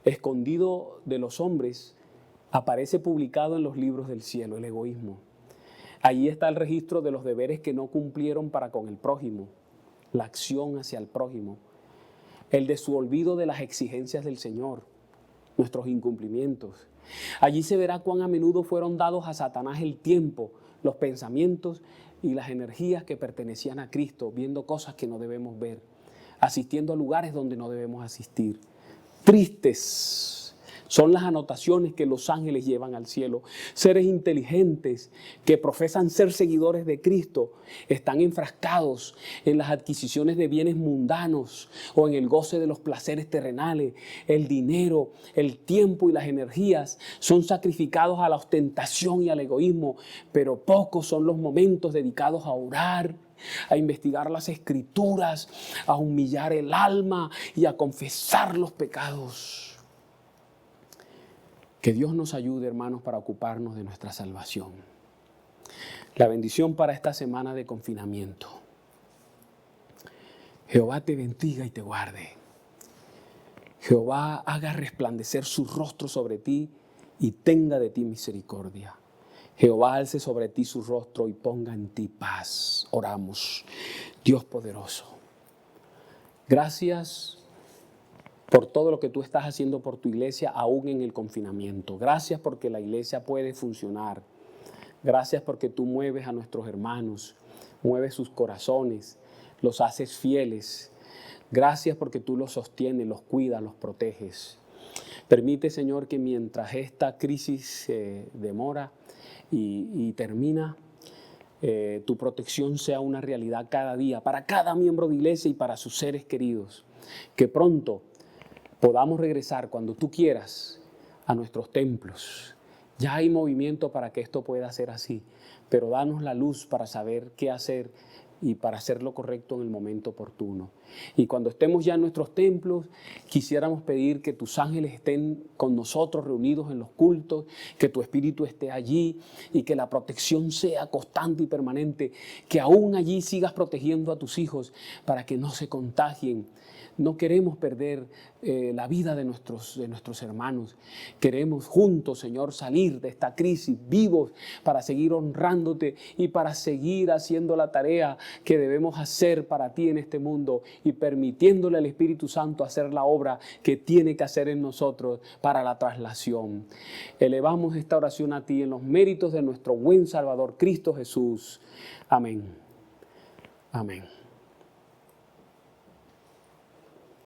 [SPEAKER 1] escondido de los hombres aparece publicado en los libros del cielo. El egoísmo. Allí está el registro de los deberes que no cumplieron para con el prójimo, la acción hacia el prójimo, el de su olvido de las exigencias del Señor, nuestros incumplimientos. Allí se verá cuán a menudo fueron dados a Satanás el tiempo, los pensamientos y las energías que pertenecían a Cristo, viendo cosas que no debemos ver, asistiendo a lugares donde no debemos asistir. Tristes son las anotaciones que los ángeles llevan al cielo. Seres inteligentes que profesan ser seguidores de Cristo están enfrascados en las adquisiciones de bienes mundanos o en el goce de los placeres terrenales. El dinero, el tiempo y las energías son sacrificados a la ostentación y al egoísmo, pero pocos son los momentos dedicados a orar, a investigar las Escrituras, a humillar el alma y a confesar los pecados. Que Dios nos ayude, hermanos, para ocuparnos de nuestra salvación. La bendición para esta semana de confinamiento. Jehová te bendiga y te guarde. Jehová haga resplandecer su rostro sobre ti y tenga de ti misericordia. Jehová alce sobre ti su rostro y ponga en ti paz. Oramos. Dios poderoso, gracias por todo lo que tú estás haciendo por tu iglesia aún en el confinamiento. Gracias porque la iglesia puede funcionar. Gracias porque tú mueves a nuestros hermanos, mueves sus corazones, los haces fieles. Gracias porque tú los sostienes, los cuidas, los proteges. Permite, Señor, que mientras esta crisis demora y termina, tu protección sea una realidad cada día para cada miembro de iglesia y para sus seres queridos. Que pronto podamos regresar cuando tú quieras a nuestros templos, Ya hay movimiento para que esto pueda ser así, pero danos la luz para saber qué hacer y para hacer lo correcto en el momento oportuno. Y cuando estemos ya en nuestros templos, quisiéramos pedir que tus ángeles estén con nosotros reunidos en los cultos, que tu Espíritu esté allí y que la protección sea constante y permanente, que aún allí sigas protegiendo a tus hijos para que no se contagien. No queremos perder la vida de nuestros hermanos. Queremos juntos, Señor, salir de esta crisis vivos para seguir honrándote y para seguir haciendo la tarea que debemos hacer para ti en este mundo y permitiéndole al Espíritu Santo hacer la obra que tiene que hacer en nosotros para la traslación. Elevamos esta oración a ti en los méritos de nuestro buen Salvador Cristo Jesús. Amén. Amén.